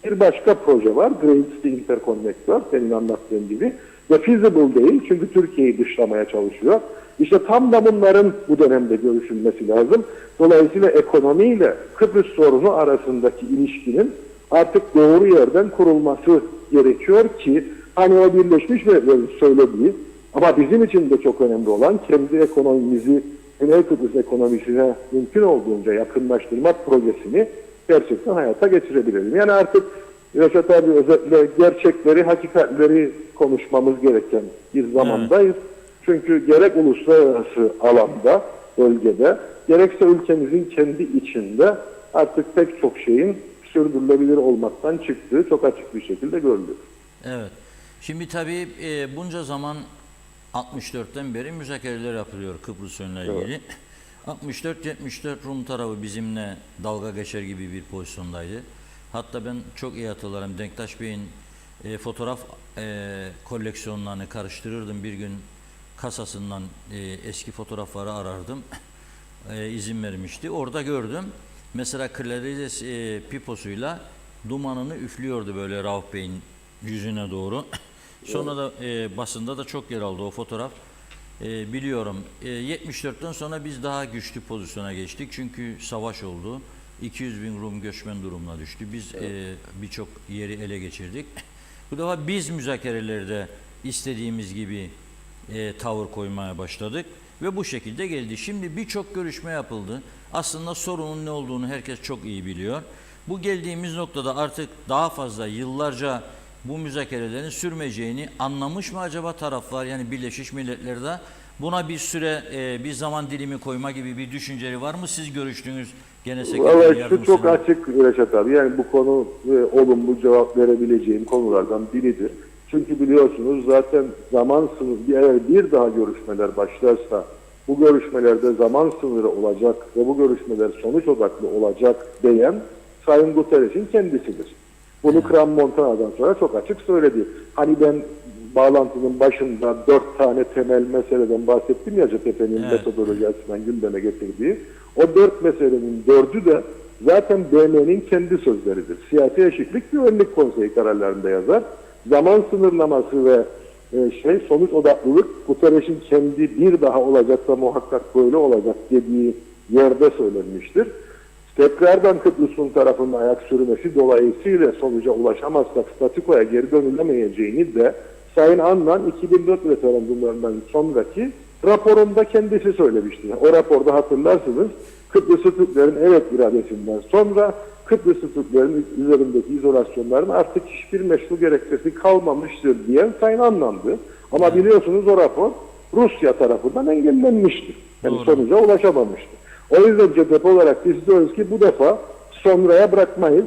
bir başka proje var. Great Sea Interconnector, senin anlattığın gibi. Ve feasible değil çünkü Türkiye'yi dışlamaya çalışıyor. İşte tam da bunların bu dönemde görüşülmesi lazım. Dolayısıyla ekonomiyle Kıbrıs sorunu arasındaki ilişkinin artık doğru yerden kurulması gerekiyor ki hani o Birleşmiş Milletler'in söylediği ama bizim için de çok önemli olan kendi ekonomimizi Güney Kıbrıs ekonomisine mümkün olduğunca yakınlaştırma projesini gerçekten hayata geçirebilelim. Yani artık Reşat abi özetle gerçekleri, hakikatleri konuşmamız gereken bir zamandayız. Çünkü gerek uluslararası alanda, bölgede, gerekse ülkemizin kendi içinde artık pek çok şeyin sürdürülebilir olmaktan çıktığı çok açık bir şekilde görülüyor. Evet. Şimdi tabii bunca zaman 64'ten beri müzakereler yapılıyor Kıbrıs ile ilgili. 64-74 Rum tarafı bizimle dalga geçer gibi bir pozisyondaydı. Hatta ben çok iyi hatırlarım, Denktaş Bey'in fotoğraf koleksiyonlarını karıştırırdım. Bir gün kasasından eski fotoğrafları arardım. İzin vermişti. Orada gördüm. Mesela Clarides piposuyla dumanını üflüyordu böyle Rauf Bey'in yüzüne doğru. Sonra da basında da çok yer aldı o fotoğraf. Biliyorum. 74'ten sonra biz daha güçlü pozisyona geçtik. Çünkü savaş oldu. 200 bin Rum göçmen durumuna düştü. Biz birçok yeri ele geçirdik. Bu defa biz müzakerelerde istediğimiz gibi tavır koymaya başladık. Ve bu şekilde geldi. Şimdi birçok görüşme yapıldı. Aslında sorunun ne olduğunu herkes çok iyi biliyor. Bu geldiğimiz noktada artık daha fazla yıllarca bu müzakerelerin sürmeyeceğini anlamış mı acaba taraflar? Yani Birleşmiş Milletler'de buna bir süre, bir zaman dilimi koyma gibi bir düşünceleri var mı? Siz görüştüğünüz gene sekreter Evet, çok açık Reşat abi. Yani bu konu olumlu cevap verebileceğim konulardan biridir. Çünkü biliyorsunuz zaten zaman sınırı, eğer bir daha görüşmeler başlarsa bu görüşmelerde zaman sınırı olacak ve bu görüşmeler sonuç odaklı olacak diyen Sayın Guterres'in kendisidir. Bunu Kram Montana'dan sonra çok açık söyledi. Hani ben bağlantının başında 4 tane temel meseleden bahsettim ya, CTP'nin metodoloji açısından gündeme getirdiği. O 4 meselenin 4'ü de zaten BM'nin kendi sözleridir. Siyasi Eşitlik Güvenlik Konseyi kararlarında yazar. Zaman sınırlaması ve sonuç odaklılık Guterres'in kendi bir daha olacaksa muhakkak böyle olacak dediği yerde söylenmiştir. Tekrardan Kıbrıs'ın tarafında ayak sürmesi dolayısıyla sonuca ulaşamazsak statükoya geri dönülemeyeceğini de Sayın Annan 2004 referandumlarından sonraki raporunda kendisi söylemişti. O raporda hatırlarsınız Kıbrıslı Türklerin evet iradesinden sonra Kıbrıslı Türklerin üzerindeki izolasyonların artık hiçbir meşru gerekçesi kalmamıştır diyen Sayın Annan'dı. Ama biliyorsunuz o rapor Rusya tarafından engellenmişti. Yani sonuca ulaşamamıştı. O yüzden CTP olarak biz diyoruz ki bu defa sonraya bırakmayız.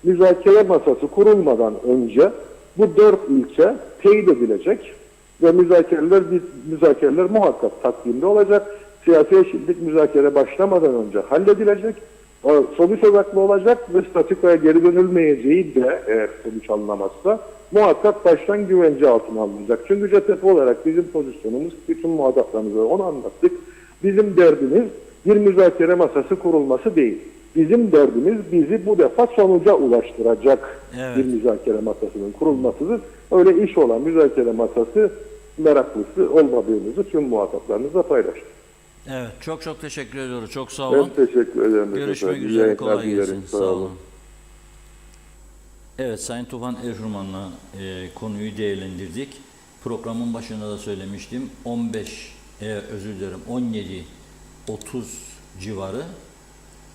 Müzakere masası kurulmadan önce bu 4 ilke teyit edilecek ve müzakereler muhakkak takvimde olacak. Siyasi eşitlik müzakere başlamadan önce halledilecek. O sonuç odaklı olacak ve statükoya geri dönülmeyeceği de eğer sonuç alınamazsa muhakkak baştan güvence altına alınacak. Çünkü CTP olarak bizim pozisyonumuz, bütün muhataplarımıza onu anlattık. Bizim derdimiz bir müzakere masası kurulması değil. Bizim derdimiz bizi bu defa sonuca ulaştıracak bir müzakere masasının kurulmasıdır. Öyle iş olan müzakere masası meraklısı olmadığımızı tüm muhataplarımızla paylaştık. Evet, çok teşekkür ediyoruz. Çok sağ olun. Ben teşekkür ederim. Görüşmek üzere. Kolay gelsin. Sağ olun. Evet, Sayın Tufan Erjurman'la konuyu değerlendirdik. Programın başında da söylemiştim. 17-30 civarı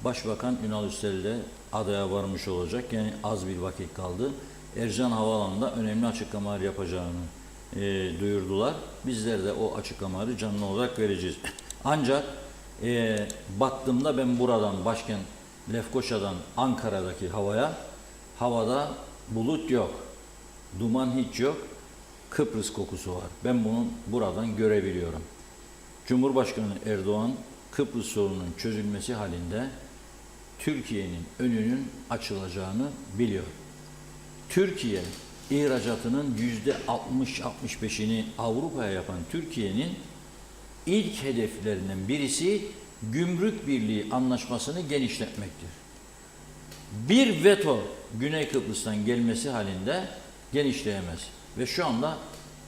Başbakan Ünal Üstel de adaya varmış olacak. Yani az bir vakit kaldı. Ercan Havaalanı'nda önemli açıklamalar yapacağını duyurdular. Bizler de o açıklamaları canlı olarak vereceğiz. Ancak baktığımda ben buradan başkent Lefkoşa'dan Ankara'daki havada bulut yok. Duman hiç yok. Kıbrıs kokusu var. Ben bunu buradan görebiliyorum. Cumhurbaşkanı Erdoğan Kıbrıs sorununun çözülmesi halinde Türkiye'nin önünün açılacağını biliyor. Türkiye ihracatının %60-65'ini Avrupa'ya yapan Türkiye'nin ilk hedeflerinden birisi Gümrük Birliği anlaşmasını genişletmektir. Bir veto Güney Kıbrıs'tan gelmesi halinde genişleyemez. Ve şu anda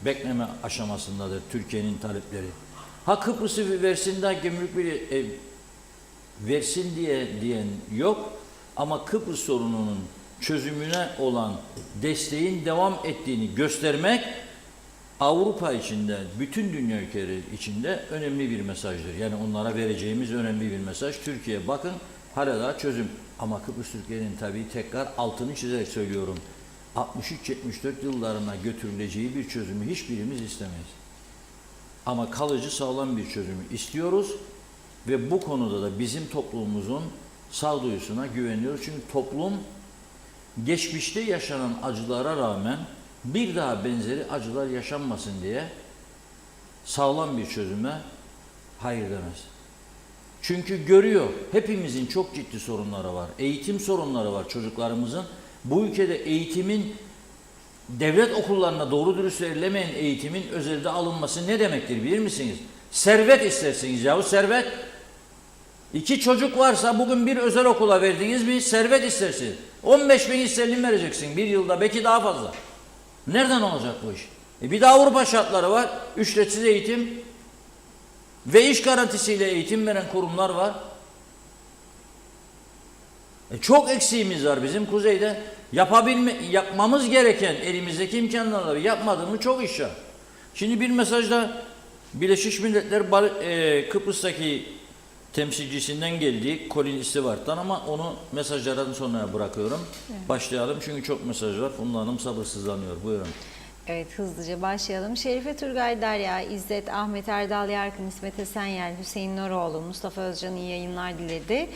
bekleme aşamasındadır Türkiye'nin talepleri. Ha Kıbrıs'ı versin de Gümrük Birliği versin diyen yok. Ama Kıbrıs sorununun çözümüne olan desteğin devam ettiğini göstermek Avrupa içinde, bütün dünya ülkeleri içinde önemli bir mesajdır. Yani onlara vereceğimiz önemli bir mesaj. Türkiye bakın hala daha çözüm. Ama Kıbrıs Türklerinin tabii tekrar altını çizerek söylüyorum. 63-74 yıllarına götürüleceği bir çözümü hiçbirimiz istemeyiz. Ama kalıcı sağlam bir çözümü istiyoruz ve bu konuda da bizim toplumumuzun sağduyusuna güveniyoruz. Çünkü toplum geçmişte yaşanan acılara rağmen bir daha benzeri acılar yaşanmasın diye sağlam bir çözüme hayır demez. Çünkü görüyor, hepimizin çok ciddi sorunları var. Eğitim sorunları var çocuklarımızın. Bu ülkede eğitimin, devlet okullarına doğru dürüst verilemeyen eğitimin özelde alınması ne demektir bilir misiniz? Servet istersiniz yahu, servet. 2 çocuk varsa bugün bir özel okula verdiniz mi servet istersiniz. 15.000 sterlin vereceksin bir yılda, belki daha fazla. Nereden olacak bu iş? Bir de Avrupa şartları var. Ücretsiz eğitim ve iş garantisiyle eğitim veren kurumlar var. Çok eksiğimiz var bizim kuzeyde. Yapmamız gereken elimizdeki imkanları yapmadığımız çok iş var. Şimdi bir mesajda Birleşmiş Milletler Kıbrıs'taki temsilcisinden geldi, Colin Stewart'tan, ama onu mesajlardan sonra bırakıyorum. Evet. Başlayalım çünkü çok mesaj var. Funda Hanım sabırsızlanıyor. Buyurun. Evet, hızlıca başlayalım. Şerife Turgay Derya, İzzet, Ahmet Erdal Yarkın, İsmet Esenyel, Hüseyin Noroğlu, Mustafa Özcan iyi yayınlar diledi.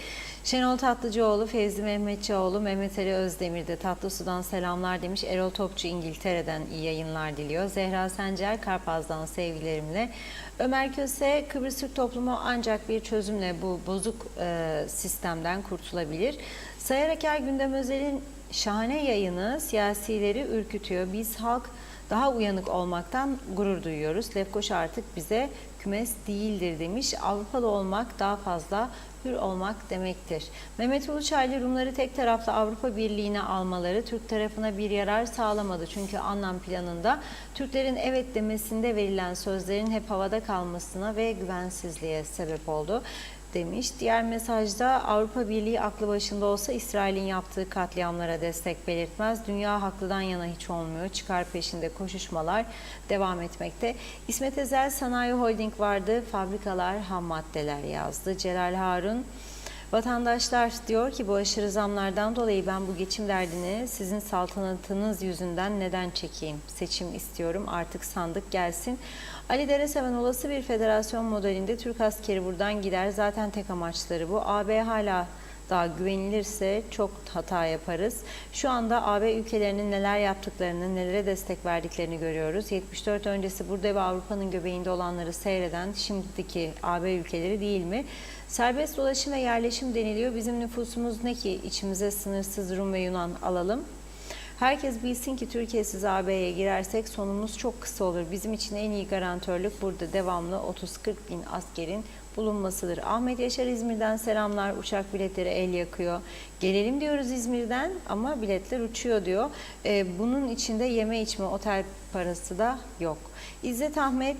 Şenol Tatlıcıoğlu, Fevzi Mehmetçioğlu, Mehmet Ali Özdemir de Tatlısu'dan selamlar demiş. Erol Topçu İngiltere'den iyi yayınlar diliyor. Zehra Sencer Karpaz'dan sevgilerimle. Ömer Köse, Kıbrıs Türk toplumu ancak bir çözümle bu bozuk sistemden kurtulabilir. Sayar Aker Gündem Özel'in şahane yayını siyasileri ürkütüyor. Biz halk daha uyanık olmaktan gurur duyuyoruz. Lefkoş artık bize kümes değildir demiş. Avrupalı olmak daha fazla hür olmak demektir. Mehmet Uluçaylı, Rumları tek taraflı Avrupa Birliği'ne almaları Türk tarafına bir yarar sağlamadı. Çünkü anlam planında Türklerin evet demesinde verilen sözlerin hep havada kalmasına ve güvensizliğe sebep oldu demiş. Diğer mesajda Avrupa Birliği aklı başında olsa İsrail'in yaptığı katliamlara destek belirtmez. Dünya haklıdan yana hiç olmuyor. Çıkar peşinde koşuşmalar devam etmekte. İsmet Ezel, Sanayi Holding vardı. Fabrikalar, ham maddeler yazdı. Celal Harun, vatandaşlar diyor ki bu aşırı zamlardan dolayı ben bu geçim derdini sizin saltanatınız yüzünden neden çekeyim? Seçim istiyorum, artık sandık gelsin. Ali Dereseven, olası bir federasyon modelinde Türk askeri buradan gider. Zaten tek amaçları bu. AB hala daha güvenilirse çok hata yaparız. Şu anda AB ülkelerinin neler yaptıklarını, nelere destek verdiklerini görüyoruz. 74 öncesi burada ve Avrupa'nın göbeğinde olanları seyreden şimdiki AB ülkeleri değil mi? Serbest dolaşım ve yerleşim deniliyor. Bizim nüfusumuz ne ki içimize sınırsız Rum ve Yunan alalım? Herkes bilsin ki Türkiye'siz AB'ye girersek sonumuz çok kısa olur. Bizim için en iyi garantörlük burada devamlı 30-40 bin askerin bulunmasıdır. Ahmet Yaşar İzmir'den selamlar. Uçak biletleri el yakıyor. Gelelim diyoruz İzmir'den ama biletler uçuyor diyor. Bunun içinde yeme içme otel parası da yok. İzzet Ahmet,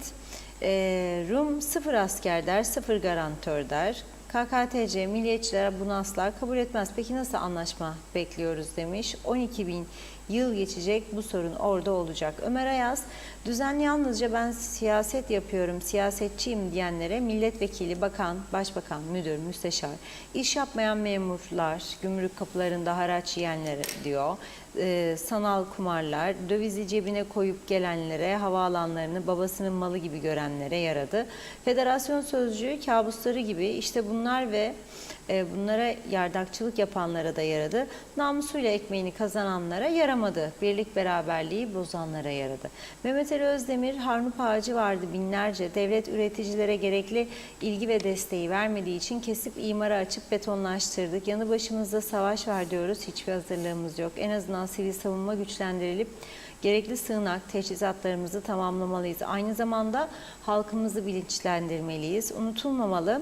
Rum 0 asker der, 0 garantör der. KKTC milliyetçiler bunu asla kabul etmez. Peki nasıl anlaşma bekliyoruz demiş. 12.000 yıl geçecek, bu sorun orada olacak. Ömer Ayaz, düzenli yalnızca ben siyaset yapıyorum, siyasetçiyim diyenlere milletvekili, bakan, başbakan, müdür, müsteşar, iş yapmayan memurlar, gümrük kapılarında haraç yiyenlere diyor. Sanal kumarlar, dövizi cebine koyup gelenlere, havaalanlarını babasının malı gibi görenlere yaradı. Federasyon sözcüğü kabusları gibi işte bunlar ve bunlara yardakçılık yapanlara da yaradı. Namusuyla ekmeğini kazananlara yaramadı. Birlik beraberliği bozanlara yaradı. Mehmet Ali Özdemir, harnup ağacı vardı binlerce. Devlet üreticilere gerekli ilgi ve desteği vermediği için kesip imara açıp betonlaştırdık. Yanı başımızda savaş var diyoruz. Hiçbir hazırlığımız yok. En azından sivil savunma güçlendirilip gerekli sığınak, teçhizatlarımızı tamamlamalıyız. Aynı zamanda halkımızı bilinçlendirmeliyiz. Unutulmamalı.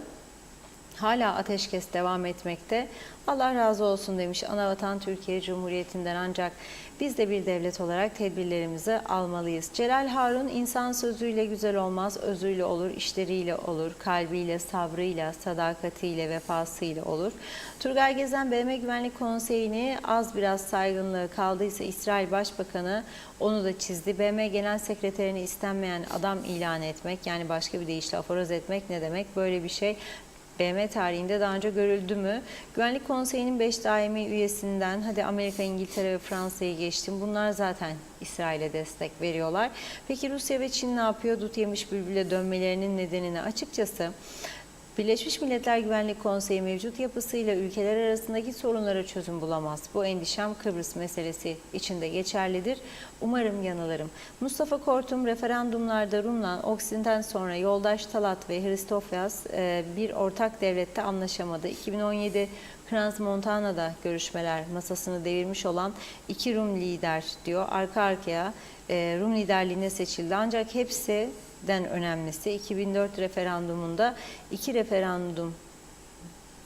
hala ateşkes devam etmekte. Allah razı olsun demiş Anavatan Türkiye Cumhuriyeti'nden, ancak biz de bir devlet olarak tedbirlerimizi almalıyız. Celal Harun, insan sözüyle güzel olmaz, özüyle olur, işleriyle olur, kalbiyle, sabrıyla, sadakatiyle, vefasıyla olur. Turgay Gezen, BM Güvenlik Konseyi'ni az biraz saygınlığı kaldıysa İsrail Başbakanı onu da çizdi. BM Genel Sekreterini istenmeyen adam ilan etmek, yani başka bir deyişle aforoz etmek ne demek? Böyle bir şey BM tarihinde daha önce görüldü mü? Güvenlik Konseyi'nin 5 daimi üyesinden, hadi Amerika, İngiltere ve Fransa'yı geçtim. Bunlar zaten İsrail'e destek veriyorlar. Peki Rusya ve Çin ne yapıyor? Dut yemiş bülbüle dönmelerinin nedenini açıkçası Birleşmiş Milletler Güvenlik Konseyi mevcut yapısıyla ülkeler arasındaki sorunlara çözüm bulamaz. Bu endişem Kıbrıs meselesi için de geçerlidir. Umarım yanılırım. Mustafa Kortum, referandumlarda Rum'la Oksid'den sonra Yoldaş Talat ve Hristofyas bir ortak devlette anlaşamadı. 2017 Crans Montana'da görüşmeler masasını devirmiş olan iki Rum lider diyor. Arka arkaya Rum liderliğine seçildi. Ancak hepsinden önemlisi 2004 referandumunda, iki referandumda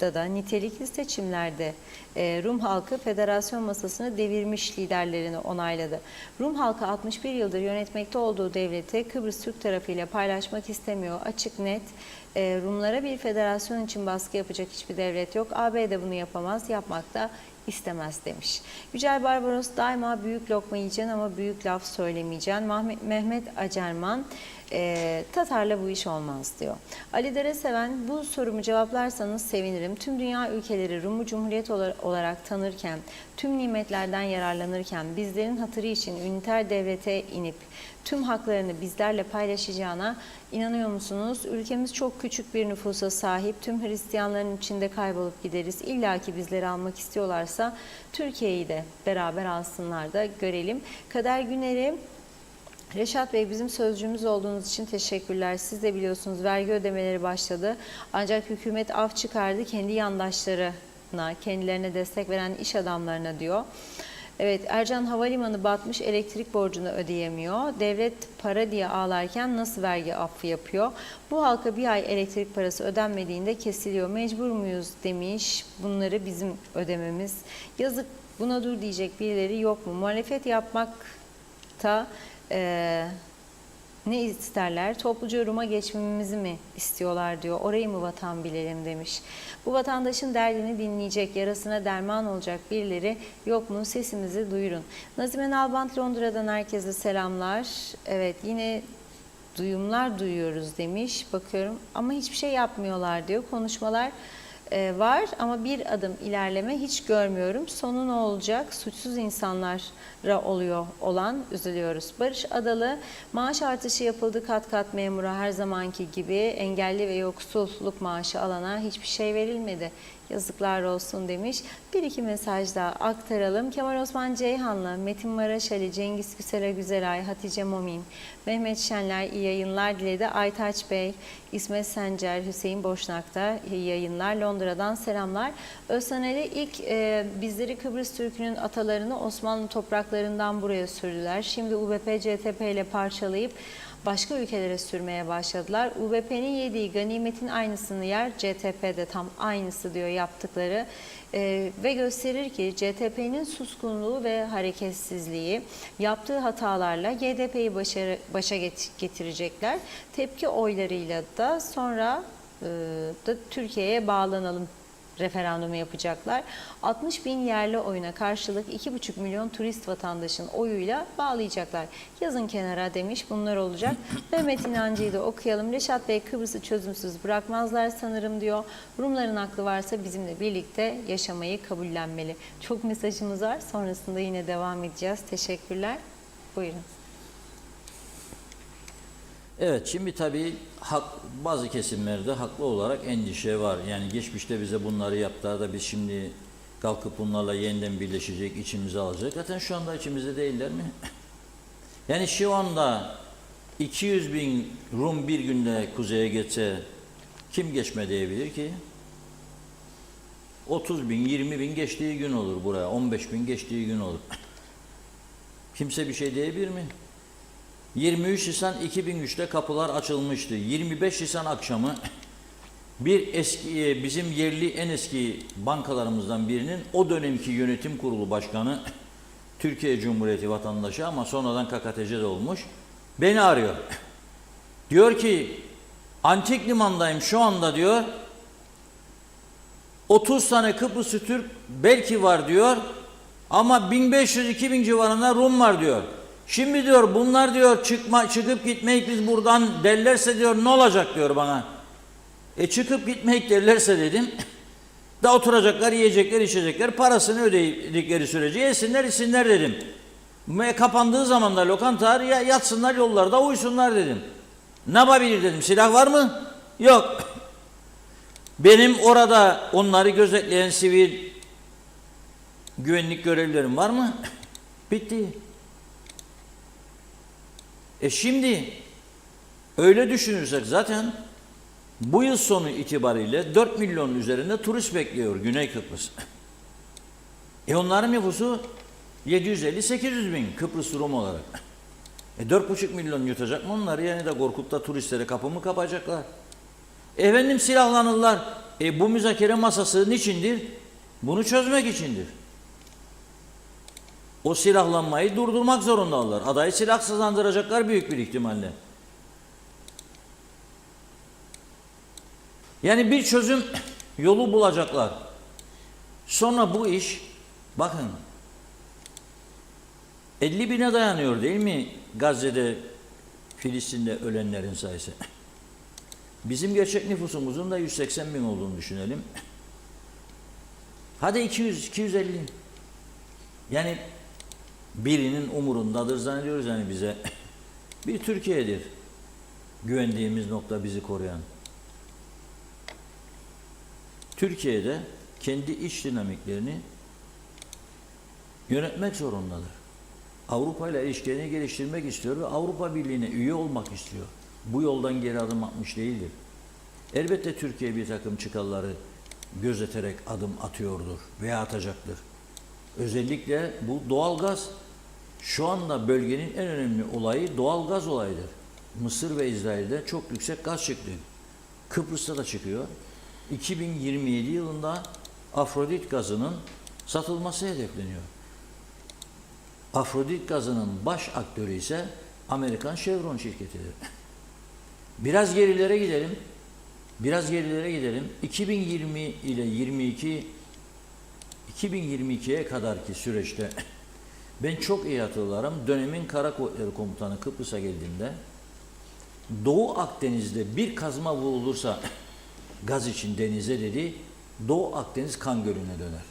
da nitelikli seçimlerde Rum halkı federasyon masasını devirmiş liderlerini onayladı. Rum halkı 61 yıldır yönetmekte olduğu devleti Kıbrıs Türk tarafıyla paylaşmak istemiyor. Açık net. Rumlara bir federasyon için baskı yapacak hiçbir devlet yok. AB de bunu yapamaz, yapmak da istemez demiş. Yücel Barbaros, daima büyük lokma yiyeceksin ama büyük laf söylemeyeceksin. Mehmet Acerman, Tatar'la bu iş olmaz diyor. Ali Dereseven, bu sorumu cevaplarsanız sevinirim. Tüm dünya ülkeleri Rum'u cumhuriyet olarak tanırken, tüm nimetlerden yararlanırken bizlerin hatırı için üniter devlete inip tüm haklarını bizlerle paylaşacağına inanıyor musunuz? Ülkemiz çok küçük bir nüfusa sahip. Tüm Hristiyanların içinde kaybolup gideriz. İlla ki bizleri almak istiyorlarsa Türkiye'yi de beraber alsınlar da görelim. Kader Güner'i, Reşat Bey, bizim sözcüğümüz olduğunuz için teşekkürler. Siz de biliyorsunuz vergi ödemeleri başladı. Ancak hükümet af çıkardı kendi yandaşlarına, kendilerine destek veren iş adamlarına diyor. Evet, Ercan, havalimanı batmış, elektrik borcunu ödeyemiyor. Devlet para diye ağlarken nasıl vergi affı yapıyor? Bu halka bir ay elektrik parası ödenmediğinde kesiliyor. Mecbur muyuz demiş. Bunları bizim ödememiz. Yazık, buna dur diyecek birileri yok mu? Muhalefet yapmakta ne isterler? Topluca Rum'a geçmemizi mi istiyorlar diyor. Orayı mı vatan bilelim demiş. Bu vatandaşın derdini dinleyecek, yarasına derman olacak birileri yok mu? Sesimizi duyurun. Nazime Nalbant, Londra'dan herkese selamlar. Evet, yine duyumlar duyuyoruz demiş. Bakıyorum ama hiçbir şey yapmıyorlar diyor. Konuşmalar var ama bir adım ilerleme hiç görmüyorum. Sonu ne olacak? Suçsuz insanlara oluyor olan, üzülüyoruz. Barış Adalı, maaş artışı yapıldı kat kat memura, her zamanki gibi engelli ve yoksulluk maaşı alana hiçbir şey verilmedi. Yazıklar olsun demiş. Bir iki mesaj daha aktaralım. Kemal Osman Ceyhanlı, Metin Maraşali, Cengiz Güsel'e Güzelay, Hatice Momin, Mehmet Şenler iyi yayınlar diledi. Aytaç Bey, İsmet Sencer, Hüseyin Boşnak'ta iyi yayınlar. Londra'dan selamlar. Özsaneli, ilk bizleri Kıbrıs Türk'ünün atalarını Osmanlı topraklarından buraya sürdüler. Şimdi UBP, CTP ile parçalayıp başka ülkelere sürmeye başladılar. UBP'nin yediği ganimetin aynısını yer, CTP'de tam aynısı diyor yaptıkları ve gösterir ki CTP'nin suskunluğu ve hareketsizliği yaptığı hatalarla GDP'yi başa getirecekler. Tepki oylarıyla da sonra da Türkiye'ye bağlanalım referandumu yapacaklar. 60 bin yerli oyuna karşılık 2,5 milyon turist vatandaşın oyuyla bağlayacaklar. Yazın kenara demiş, bunlar olacak. Mehmet İnancı'yı da okuyalım. Reşat Bey, Kıbrıs'ı çözümsüz bırakmazlar sanırım diyor. Rumların aklı varsa bizimle birlikte yaşamayı kabullenmeli. Çok mesajımız var. Sonrasında yine devam edeceğiz. Teşekkürler. Buyurun. Evet, şimdi tabii bazı kesimlerde haklı olarak endişe var. Yani geçmişte bize bunları yaptılar da biz şimdi kalkıp bunlarla yeniden birleşecek, içimize alacak. Zaten şu anda içimizde değiller mi? Yani şu anda 200 bin Rum bir günde kuzeye geçse kim geçme diyebilir ki? 30 bin, 20 bin geçtiği gün olur buraya, 15 bin geçtiği gün olur. Kimse bir şey diyebilir mi? 23 Nisan 2003'te kapılar açılmıştı. 25 Nisan akşamı bir eski bizim yerli en eski bankalarımızdan birinin o dönemki yönetim kurulu başkanı Türkiye Cumhuriyeti vatandaşı ama sonradan KKTC'de olmuş. Beni arıyor. Diyor ki Antik Liman'dayım şu anda diyor. 30 tane Kıbrıslı Türk belki var diyor. Ama 1500-2000 civarında Rum var diyor. Şimdi diyor bunlar diyor çıkıp gitmeyik biz buradan derlerse diyor ne olacak diyor bana. Çıkıp gitmeyik derlerse dedim. Da oturacaklar, yiyecekler, içecekler, parasını ödedikleri sürece yesinler, içsinler dedim. Kapandığı zaman da lokantalar yatsınlar yollarda uyusunlar dedim. Ne yapabilir dedim. Silah var mı? Yok. Benim orada onları gözetleyen sivil güvenlik görevlilerim var mı? Bitti. Şimdi öyle düşünürsek zaten bu yıl sonu itibariyle 4 milyonun üzerinde turist bekliyor Güney Kıbrıs. Onların nüfusu 750-800 bin Kıbrıs Rum olarak. 4,5 milyon yutacak mı onları? Yani de korkup da turistlere kapımı kapacaklar. Efendim silahlanırlar. Bu müzakere masası niçindir? Bunu çözmek içindir. O silahlanmayı durdurmak zorundalar. Adayı silahsızlandıracaklar büyük bir ihtimalle. Yani bir çözüm yolu bulacaklar. Sonra bu iş bakın 50 bine dayanıyor değil mi Gazze'de, Filistin'de ölenlerin sayısı? Bizim gerçek nüfusumuzun da 180 bin olduğunu düşünelim. Hadi 200-250. Yani birinin umurundadır zannediyoruz yani bize. Bir Türkiye'dir güvendiğimiz nokta, bizi koruyan. Türkiye'de kendi iç dinamiklerini yönetmek zorundadır. Avrupa ile ilişkilerini geliştirmek istiyor ve Avrupa Birliği'ne üye olmak istiyor. Bu yoldan geri adım atmış değildir. Elbette Türkiye bir takım çıkarları gözeterek adım atıyordur veya atacaktır. Özellikle bu doğalgaz şu anda bölgenin en önemli olayı doğalgaz olayıdır. Mısır ve İsrail'de çok yüksek gaz çıktı. Kıbrıs'ta da çıkıyor. 2027 yılında Afrodit gazının satılması hedefleniyor. Afrodit gazının baş aktörü ise Amerikan Chevron şirketidir. Biraz gerilere gidelim. 2020 ile 2022'ye kadarki süreçte ben çok iyi hatırlarım. Dönemin Kara Kuvvetleri Komutanı Kıbrıs'a geldiğinde Doğu Akdeniz'de bir kazma vurulursa gaz için denize dedi, Doğu Akdeniz kan gölüne döner.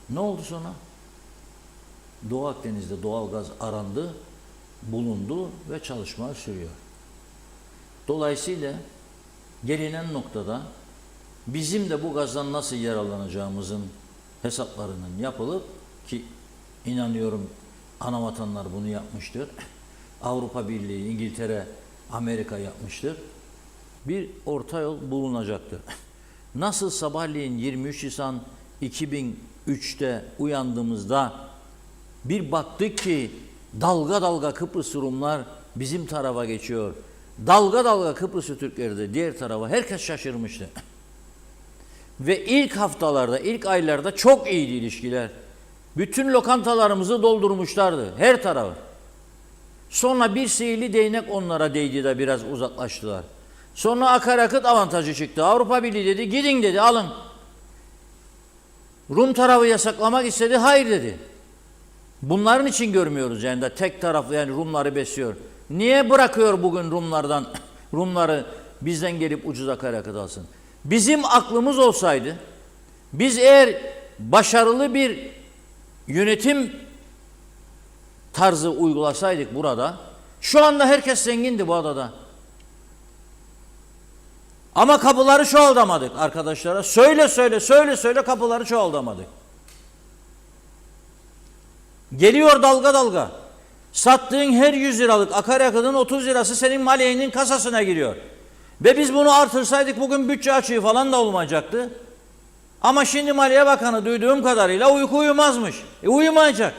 Ne oldu sonra? Doğu Akdeniz'de doğal gaz arandı, bulundu ve çalışmalar sürüyor. Dolayısıyla gelinen noktada bizim de bu gazdan nasıl yararlanacağımızın hesaplarının yapılıp ki inanıyorum ana vatanlar bunu yapmıştır. Avrupa Birliği, İngiltere, Amerika yapmıştır. Bir orta yol bulunacaktır. Nasıl sabahleyin 23 Nisan 2003'te uyandığımızda bir baktık ki dalga dalga Kıbrıs Rumlar bizim tarafa geçiyor. Dalga dalga Kıbrıslı Türkleri de diğer tarafa, herkes şaşırmıştı. Ve ilk haftalarda, ilk aylarda çok iyiydi ilişkiler. Bütün lokantalarımızı doldurmuşlardı her tarafı. Sonra bir sihirli değnek onlara değdi de biraz uzaklaştılar. Sonra akaryakıt avantajı çıktı. Avrupa Birliği dedi, gidin dedi, alın. Rum tarafı yasaklamak istedi, hayır dedi. Bunların için görmüyoruz yani de tek taraflı, yani Rumları besliyor. Niye bırakıyor bugün Rumları bizden gelip ucuz akaryakıt alsın? Bizim aklımız olsaydı, biz eğer başarılı bir yönetim tarzı uygulasaydık burada, şu anda herkes zengindi bu adada. Ama kapıları çoğaltamadık arkadaşlara. Söyle kapıları çoğaltamadık. Geliyor dalga dalga. Sattığın her 100 liralık akaryakıtın 30 lirası senin maliyenin kasasına giriyor. Ve biz bunu artırsaydık bugün bütçe açığı falan da olmayacaktı. Ama şimdi Maliye Bakanı duyduğum kadarıyla uyku uyumazmış. Uyumayacak.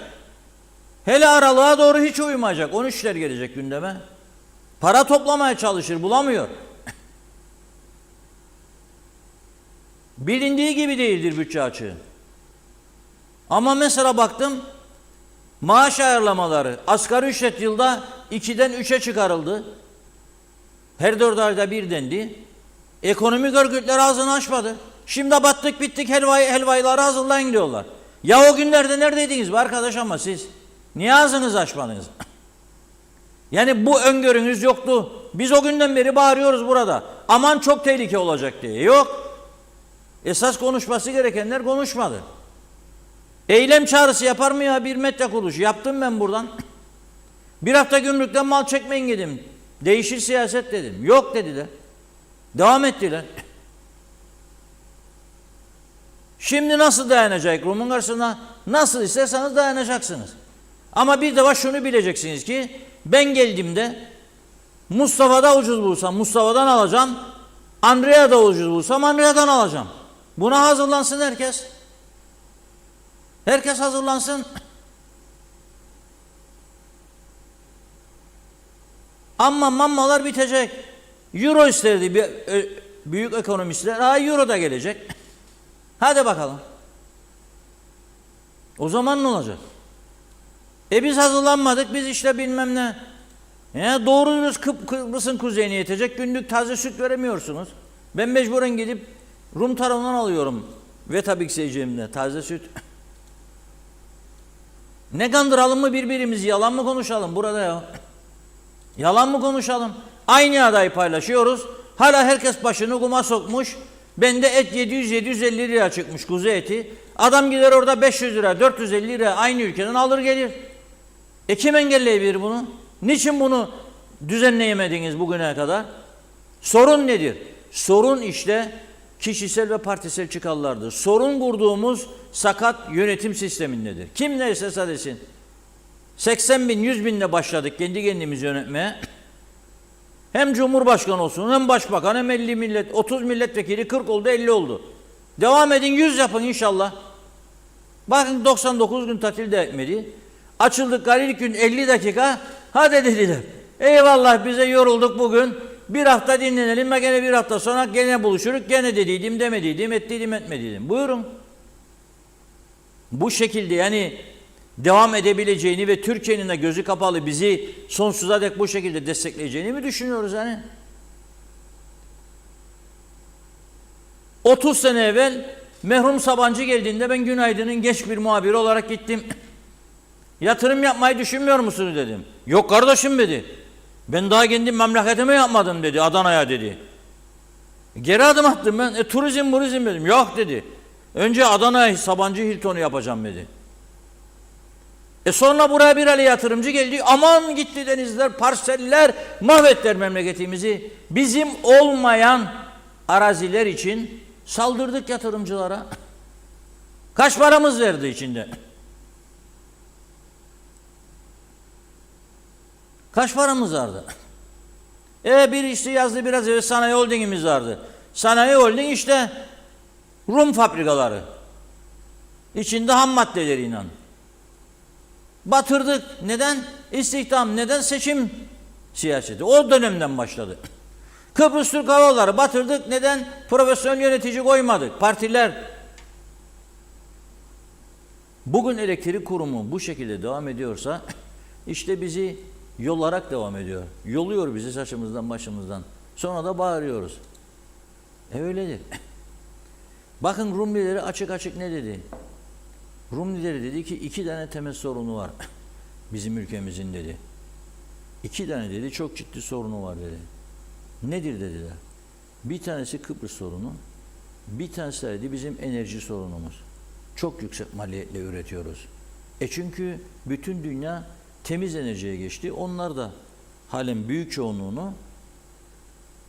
Hele aralığa doğru hiç uyumayacak. 13'ler gelecek gündeme. Para toplamaya çalışır, bulamıyor. Bilindiği gibi değildir bütçe açığı. Ama mesela baktım, maaş ayarlamaları asgari ücret yılda 2'den 3'e çıkarıldı. Her 4 ayda bir dendi. Ekonomik örgütler ağzını açmadı. Şimdi battık bittik helvayları hazırlayın diyorlar. Ya o günlerde neredeydiniz be arkadaş ama siz? Niye ağzınızı açmadınız? Yani bu öngörünüz yoktu. Biz o günden beri bağırıyoruz burada. Aman çok tehlike olacak diye. Yok. Esas konuşması gerekenler konuşmadı. Eylem çağrısı yapar mı ya bir medya kuruluşu? Yaptım ben buradan. Bir hafta gümrükten mal çekmeyin dedim. Değişir siyaset dedim. Yok dediler. Devam ettiler. Şimdi nasıl dayanacak Rum'un karşısına? Nasıl isterseniz dayanacaksınız. Ama bir de şunu bileceksiniz ki ben geldiğimde Mustafa'da ucuz bulsam Mustafa'dan alacağım. Andrea'da ucuz bulsam Andrea'dan alacağım. Buna hazırlansın herkes. Herkes hazırlansın. Amma mammalar bitecek. Euro isterdi büyük ekonomistler. Ha euro da gelecek. Hadi bakalım. O zaman ne olacak? Biz hazırlanmadık. Biz işte bilmem ne. Doğru dürüst Kıbrıs'ın kuzeyine yetecek. Günlük taze süt veremiyorsunuz. Ben mecburen gidip Rum tarafından alıyorum. Ve tabii ki seyircimle taze süt. Ne kandıralım mı birbirimizi? Yalan mı konuşalım burada ya? Yalan mı konuşalım? Aynı adayı paylaşıyoruz. Hala herkes başını kuma sokmuş. Bende et 700-750 lira çıkmış kuzu eti. Adam gider orada 500 lira, 450 lira aynı ülkeden alır gelir. Kim engelleyebilir bunu? Niçin bunu düzenleyemediniz bugüne kadar? Sorun nedir? Sorun işte kişisel ve partisel çıkarlardır. Sorun kurduğumuz sakat yönetim sistemindedir. Kim neyse desin. 80 bin, 100 binle başladık kendi kendimizi yönetmeye. Hem Cumhurbaşkanı olsun, hem Başbakan, hem 50 30 milletvekili, 40 oldu, 50 oldu. Devam edin, 100 yapın inşallah. Bakın 99 gün tatil de etmedi. Açıldık ilk gün 50 dakika, hadi dediler. Eyvallah bize yorulduk bugün. Bir hafta dinlenelim ve gene bir hafta sonra gene buluşuruk. Gene dediydim, demediydim, ettiydim, etmediydim. Buyurun. Bu şekilde yani devam edebileceğini ve Türkiye'nin de gözü kapalı bizi sonsuza dek bu şekilde destekleyeceğini mi düşünüyoruz hani? 30 sene evvel merhum Sabancı geldiğinde ben Günaydın'ın genç bir muhabiri olarak gittim. Yatırım yapmayı düşünmüyor musunuz dedim. Yok kardeşim dedi. Ben daha kendi memleketime yapmadım dedi, Adana'ya dedi. Geri adım attım ben. Turizm dedim. Yok dedi. Önce Adana'ya Sabancı Hilton'u yapacağım dedi. Sonra buraya bir Ali yatırımcı geldi. Aman gitti denizler, parseller, mahvettiler memleketimizi. Bizim olmayan araziler için saldırdık yatırımcılara. Kaç paramız verdi içinde? Kaç paramız vardı? Bir işte yazdı biraz evvel sanayi holdingimiz vardı. Sanayi holding işte Rum fabrikaları. İçinde ham maddeleriyle. Batırdık. Neden? İstihdam. Neden? Seçim siyaseti. O dönemden başladı. Kıbrıs Türk Hava Yolları batırdık. Neden? Profesyonel yönetici koymadık. Partiler. Bugün elektrik kurumu bu şekilde devam ediyorsa işte bizi yolarak devam ediyor. Yoluyor bizi saçımızdan başımızdan. Sonra da bağırıyoruz. Öyledir. Bakın Rum lideri açık açık ne dedi? Rum lideri dedi ki 2 tane temel sorunu var bizim ülkemizin dedi. 2 tane dedi çok ciddi sorunu var dedi. Nedir dediler. Bir tanesi Kıbrıs sorunu, bir tanesi dedi bizim enerji sorunumuz. Çok yüksek maliyetle üretiyoruz. Çünkü bütün dünya temiz enerjiye geçti. Onlar da halen büyük çoğunluğunu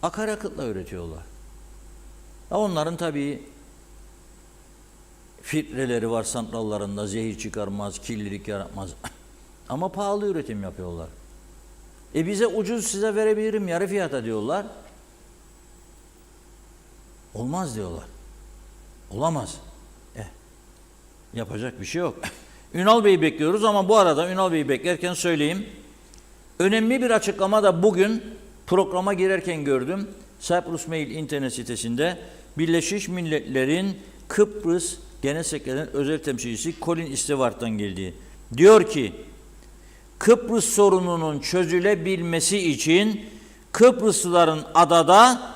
akaryakıtla üretiyorlar. Onların tabii filtreleri var santrallarında, zehir çıkarmaz, kirlilik yaratmaz. Ama pahalı üretim yapıyorlar. Bize ucuz size verebilirim yarı fiyata diyorlar. Olmaz diyorlar. Olamaz. Yapacak bir şey yok. Ünal Bey'i bekliyoruz ama bu arada Ünal Bey'i beklerken söyleyeyim. Önemli bir açıklama da bugün programa girerken gördüm. Cyprus Mail internet sitesinde Birleşmiş Milletler'in Kıbrıs Genel Sekreterinin özel temsilcisi Colin Stewart'tan geldi. Diyor ki, Kıbrıs sorununun çözülebilmesi için Kıbrıslıların adada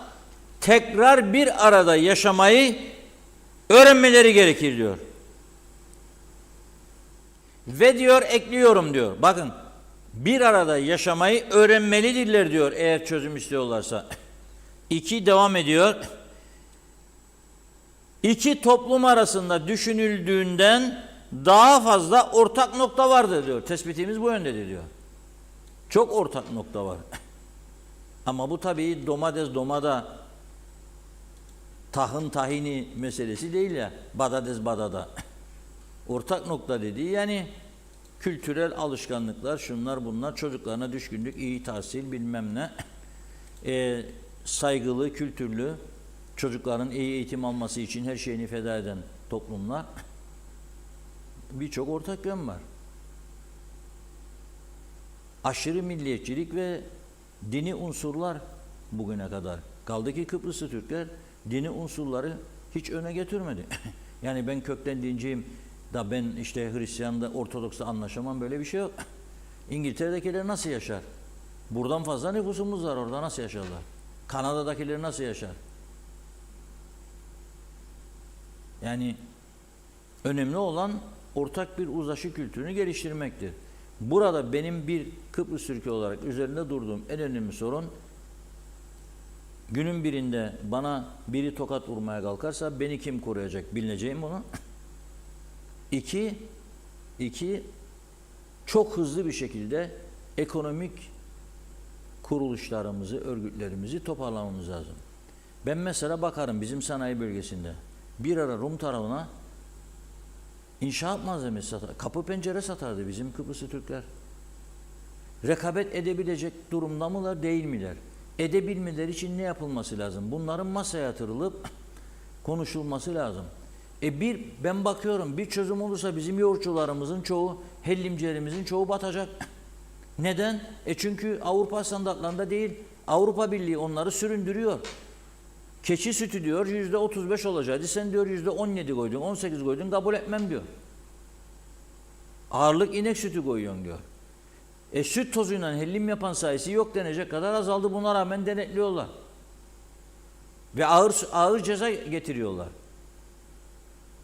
tekrar bir arada yaşamayı öğrenmeleri gerekir diyor. Ve diyor ekliyorum diyor. Bakın, bir arada yaşamayı öğrenmelidirler diyor eğer çözüm istiyorlarsa. 2 devam ediyor. 2 toplum arasında düşünüldüğünden daha fazla ortak nokta vardır diyor. Tespitimiz bu yöndedir diyor. Çok ortak nokta var. Ama bu tabii domates domada, tahın tahini meselesi değil ya. Badades badada. Ortak nokta dediği yani kültürel alışkanlıklar, şunlar bunlar, çocuklarına düşkünlük, iyi tahsil bilmem ne, saygılı, kültürlü, çocukların iyi eğitim alması için her şeyini feda eden toplumlar, birçok ortak yön var. Aşırı milliyetçilik ve dini unsurlar bugüne kadar. Kaldı ki Kıbrıslı Türkler dini unsurları hiç öne getirmedi. Yani ben kökten dinciyim da ben işte Hristiyan'da, Ortodoks'ta anlaşamam, böyle bir şey yok. İngiltere'dekiler nasıl yaşar? Buradan fazla nüfusumuz var, orada nasıl yaşarlar? Kanada'dakiler nasıl yaşar? Yani önemli olan ortak bir uzlaşı kültürünü geliştirmektir. Burada benim bir Kıbrıs Türk'ü olarak üzerinde durduğum en önemli sorun, günün birinde bana biri tokat vurmaya kalkarsa beni kim koruyacak, bileceğim bunu. İki, çok hızlı bir şekilde ekonomik kuruluşlarımızı, örgütlerimizi toparlamamız lazım. Ben mesela bakarım bizim sanayi bölgesinde bir ara Rum tarafına inşaat malzemesi satar, kapı pencere satardı bizim Kıbrıslı Türkler. Rekabet edebilecek durumda mılar, değil miler? Edebilmeleri için ne yapılması lazım? Bunların masaya yatırılıp konuşulması lazım. Ben bakıyorum bir çözüm olursa bizim yoğurtçularımızın çoğu, hellimcilerimizin çoğu batacak. Neden? Çünkü Avrupa standartlarında değil. Avrupa Birliği onları süründürüyor. Keçi sütü diyor %35 olacaktı. Sen diyor %17 koydun, 18 koydun, kabul etmem diyor. Ağırlık inek sütü koyuyorsun diyor. Süt tozuyla hellim yapan sayısı yok denecek kadar azaldı. Buna rağmen denetliyorlar. Ve ağır ceza getiriyorlar.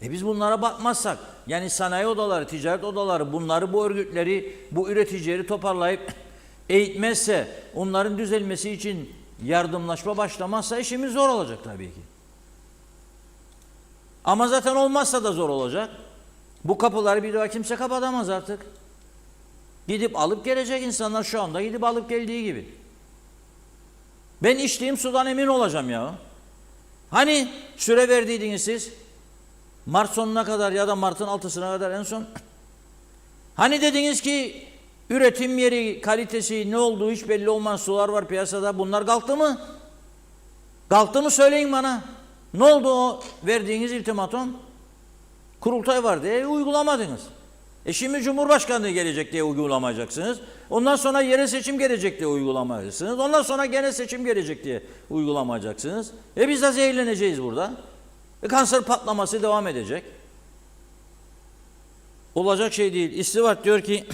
Biz bunlara bakmazsak, yani sanayi odaları, ticaret odaları bunları, bu örgütleri, bu üreticileri toparlayıp eğitmezse, onların düzelmesi için yardımlaşma başlamazsa işimiz zor olacak tabii ki. Ama zaten olmazsa da zor olacak. Bu kapıları bir daha kimse kapatamaz artık. Gidip alıp gelecek insanlar, şu anda gidip alıp geldiği gibi. Ben içtiğim sudan emin olacağım ya. Hani süre verdiydiniz siz? Mart sonuna kadar ya da Mart'ın 6'sına kadar en son. Hani dediniz ki üretim yeri, kalitesi ne olduğu hiç belli olmaz sular var piyasada. Bunlar kalktı mı? Kalktı mı söyleyin bana. Ne oldu o verdiğiniz ultimatum? Kurultay var diye uygulamadınız. Şimdi Cumhurbaşkanlığı gelecek diye uygulamayacaksınız. Ondan sonra yerel seçim gelecek diye uygulamayacaksınız. Ondan sonra genel seçim gelecek diye uygulamayacaksınız. Biz de zehirleneceğiz burada. Kanser patlaması devam edecek. Olacak şey değil. Stewart diyor ki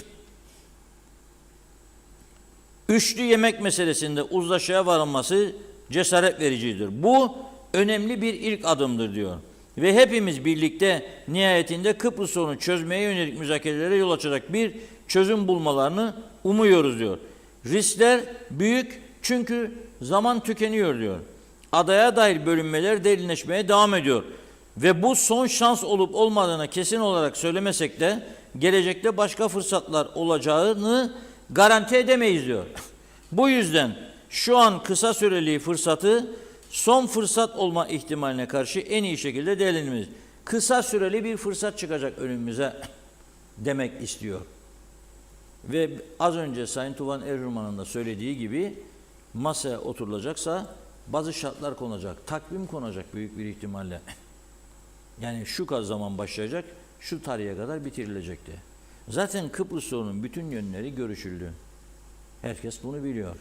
üçlü yemek meselesinde uzlaşıya varılması cesaret vericidir. Bu önemli bir ilk adımdır diyor. Ve hepimiz birlikte nihayetinde Kıbrıs sorunu çözmeye yönelik müzakerelere yol açacak bir çözüm bulmalarını umuyoruz diyor. Riskler büyük çünkü zaman tükeniyor diyor. Adaya dair bölünmeler derinleşmeye devam ediyor. Ve bu son şans olup olmadığını kesin olarak söylemesek de gelecekte başka fırsatlar olacağını garanti edemeyiz diyor. Bu yüzden şu an kısa süreli fırsatı son fırsat olma ihtimaline karşı en iyi şekilde değerlendirmeliyiz. Kısa süreli bir fırsat çıkacak önümüze demek istiyor. Ve az önce Sayın Tuvan Erzuman'ın da söylediği gibi masaya oturulacaksa bazı şartlar konacak, takvim konacak büyük bir ihtimalle. Yani şu kadar zaman başlayacak, şu tarihe kadar bitirilecekti. Zaten Kıbrıs sorunun bütün yönleri görüşüldü. Herkes bunu biliyor.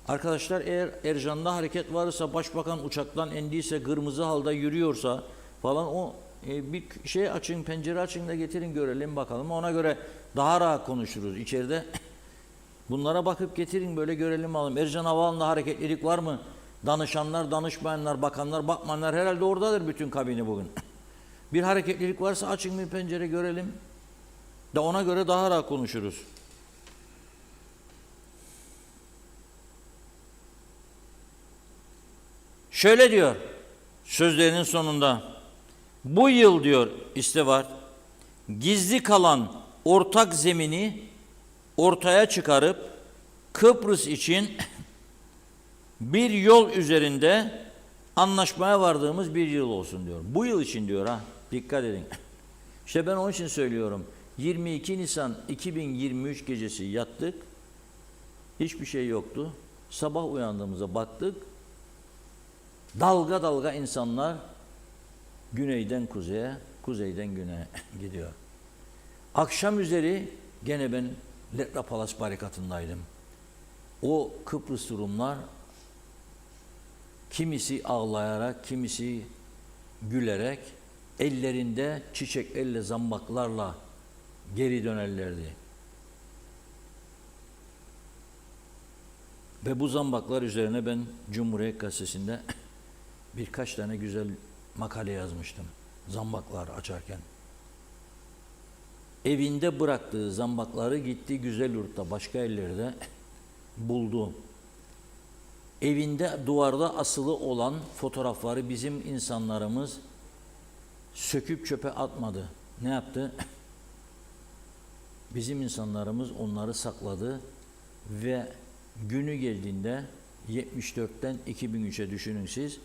Arkadaşlar eğer Ercan'da hareket varsa, başbakan uçaktan indiyse, kırmızı halda yürüyorsa falan o bir şey açın, pencere açın da getirin görelim bakalım. Ona göre daha rahat konuşuruz içeride. Bunlara bakıp getirin böyle görelim alalım. Ercan Havaalanı'nda hareketlilik var mı? Danışanlar, danışmayanlar, bakanlar, bakmanlar herhalde oradadır bütün kabini bugün. Bir hareketlilik varsa açın bir pencere görelim. Da ona göre daha rahat konuşuruz. Şöyle diyor sözlerinin sonunda. Bu yıl diyor İstihbarat gizli kalan ortak zemini ortaya çıkarıp Kıbrıs için bir yol üzerinde anlaşmaya vardığımız bir yıl olsun diyor. Bu yıl için diyor ha. Dikkat edin. İşte ben onun için söylüyorum. 22 Nisan 2023 gecesi yattık. Hiçbir şey yoktu. Sabah uyandığımıza baktık. Dalga dalga insanlar güneyden kuzeye, kuzeyden güneye gidiyor. Akşam üzeri gene ben Letra Palas barikatındaydım. O Kıbrıs Rumlar kimisi ağlayarak, kimisi gülerek ellerinde çiçeklerle, zambaklarla geri dönerlerdi. Ve bu zambaklar üzerine ben Cumhuriyet Gazetesi'nde birkaç tane güzel makale yazmıştım. Zambaklar açarken. Evinde bıraktığı zambakları gitti Güzelyurt'ta başka yerlerde buldu. Evinde duvarda asılı olan fotoğrafları bizim insanlarımız söküp çöpe atmadı. Ne yaptı? Bizim insanlarımız onları sakladı ve günü geldiğinde 74'ten 2003'e düşünün siz,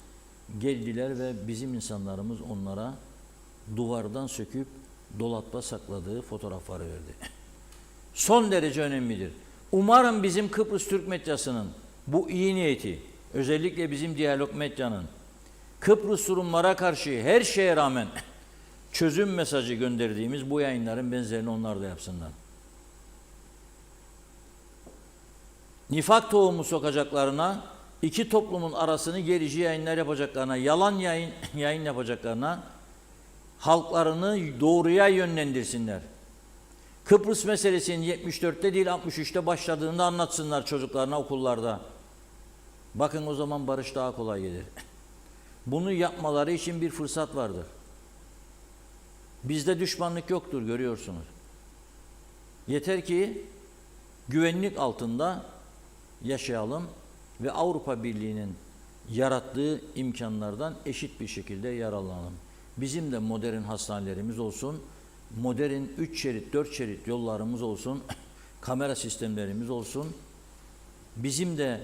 geldiler ve bizim insanlarımız onlara duvardan söküp dolapta sakladığı fotoğrafları verdi. Son derece önemlidir. Umarım bizim Kıbrıs Türk medyasının bu iyi niyeti, özellikle bizim Diyalog Medya'nın Kıbrıs Rumlara karşı her şeye rağmen çözüm mesajı gönderdiğimiz bu yayınların benzerini onlar da yapsınlar. Nifak tohumu sokacaklarına, iki toplumun arasını gerici yayınlar yapacaklarına, yalan yayın yapacaklarına, halklarını doğruya yönlendirsinler. Kıbrıs meselesinin 74'te değil 63'te başladığında anlatsınlar çocuklarına okullarda. Bakın o zaman barış daha kolay gelir. Bunu yapmaları için bir fırsat vardır. Bizde düşmanlık yoktur görüyorsunuz. Yeter ki güvenlik altında yaşayalım ve Avrupa Birliği'nin yarattığı imkanlardan eşit bir şekilde yararlanalım. Bizim de modern hastanelerimiz olsun, modern 3 şerit, 4 şerit yollarımız olsun, kamera sistemlerimiz olsun. Bizim de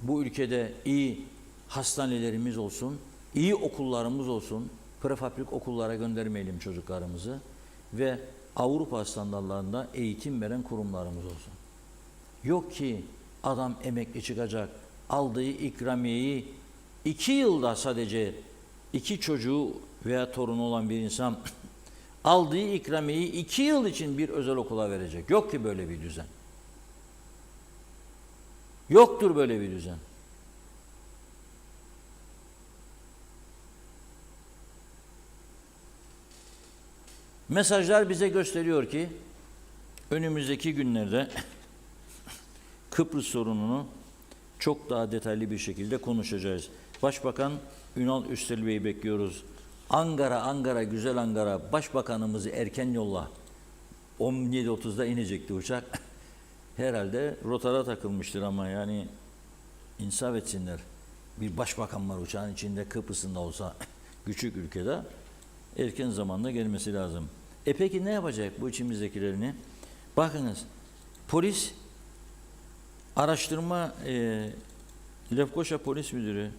bu ülkede iyi hastanelerimiz olsun, iyi okullarımız olsun. Prefabrik okullara göndermeyelim çocuklarımızı ve Avrupa standartlarında eğitim veren kurumlarımız olsun. Yok ki adam emekli çıkacak, aldığı ikramiyeyi 2 yılda sadece 2 çocuğu veya torunu olan bir insan aldığı ikramiyeyi 2 yıl için bir özel okula verecek. Yok ki böyle bir düzen. Yoktur böyle bir düzen. Mesajlar bize gösteriyor ki önümüzdeki günlerde Kıbrıs sorununu çok daha detaylı bir şekilde konuşacağız. Başbakan Ünal Üstel Bey'i bekliyoruz. Ankara, güzel Ankara. Başbakanımızı erken yolla. 17.30'da inecekti uçak. Herhalde rotara takılmıştır ama yani insaf etsinler. Bir başbakan var uçağın içinde, Kıbrıs'ın da olsa küçük ülkede erken zamanda gelmesi lazım. Peki ne yapacak bu içimizdekilerini? Bakınız, polis araştırma Lefkoşa Polis Müdürü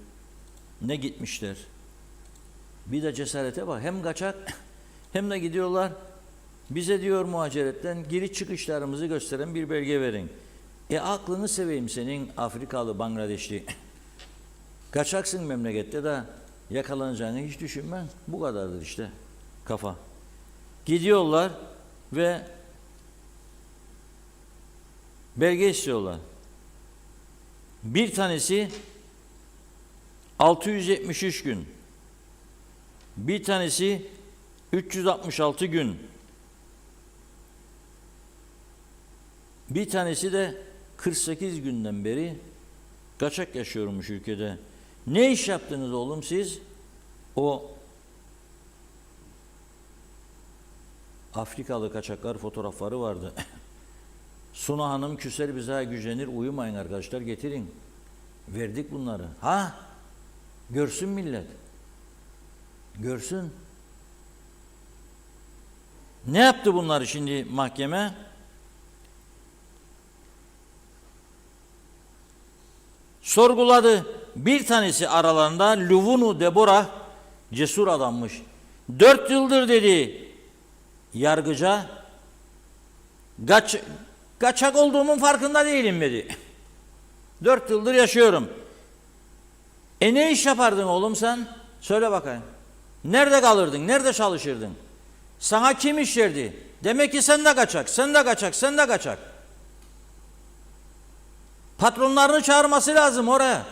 ne gitmişler? Bir de cesarete bak. Hem kaçak hem de gidiyorlar. Bize diyor muhaciretten giriş çıkışlarımızı gösteren bir belge verin. Aklını seveyim senin Afrikalı, Bangladeşli. Kaçaksın memlekette de yakalanacağını hiç düşünme. Bu kadardır işte kafa. Gidiyorlar ve belge istiyorlar. Bir tanesi 673 gün. Bir tanesi 366 gün. Bir tanesi de 48 günden beri kaçak yaşıyormuş ülkede. Ne iş yaptınız oğlum siz? O Afrikalı kaçaklar fotoğrafları vardı. Suna Hanım küser bize gücenir, uyumayın arkadaşlar, getirin. Verdik bunları. Ha? Görsün millet. Görsün. Ne yaptı bunları şimdi mahkeme? Sorguladı. Bir tanesi aralarında Luvunu Deborah cesur adammış. 4 yıldır dedi yargıca, kaçak olduğumun farkında değilim dedi. 4 yıldır yaşıyorum. Ne iş yapardın oğlum sen? Söyle bakayım. Nerede kalırdın? Nerede çalışırdın? Sana kim iş verdi? Demek ki sen de kaçak, sen de kaçak, sen de kaçak. Patronlarını çağırması lazım oraya.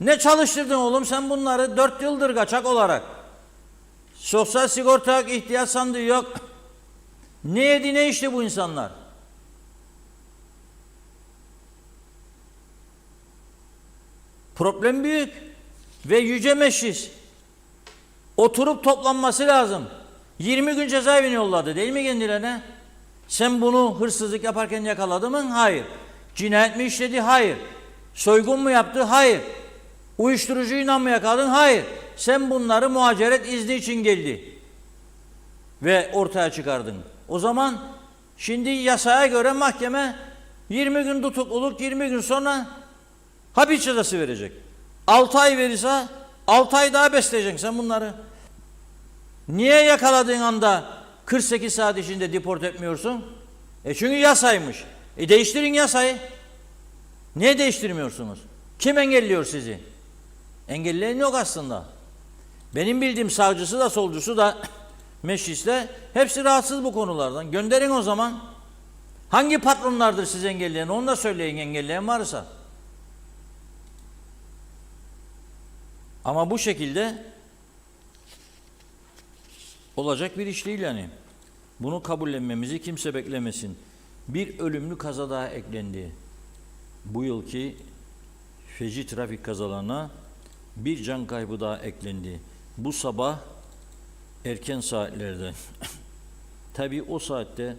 Ne çalıştırdın oğlum sen bunları 4 yıldır kaçak olarak? Sosyal sigorta yok, ihtiyaç sandığı yok. Ne yedi ne içti bu insanlar? Problem büyük ve yüce meclis oturup toplanması lazım. 20 gün cezaevine yolladı değil mi kendilerine? Sen bunu hırsızlık yaparken yakaladın mı? Hayır. Cinayet mi işledi? Hayır. Soygun mu yaptı? Hayır. Uyuşturucuyla mı yakaladın? Hayır. Sen bunları muhaceret izni için geldi ve ortaya çıkardın. O zaman şimdi yasaya göre mahkeme 20 gün tutukluluk, 20 gün sonra hapis cezası verecek. 6 ay verirse 6 ay daha besleyeceksin sen bunları. Niye yakaladığın anda 48 saat içinde deport etmiyorsun? Çünkü yasaymış. Değiştirin yasayı. Niye değiştirmiyorsunuz? Kim engelliyor sizi? Engelleyen yok aslında. Benim bildiğim savcısı da solcusu da mecliste hepsi rahatsız bu konulardan. Gönderin o zaman. Hangi patronlardır sizi engelleyen? Onu da söyleyin engelleyen varsa. Ama bu şekilde olacak bir iş değil yani. Bunu kabullenmemizi kimse beklemesin. Bir ölümlü kaza daha eklendi. Bu yılki feci trafik kazalarına bir can kaybı daha eklendi. Bu sabah erken saatlerde. Tabii o saatte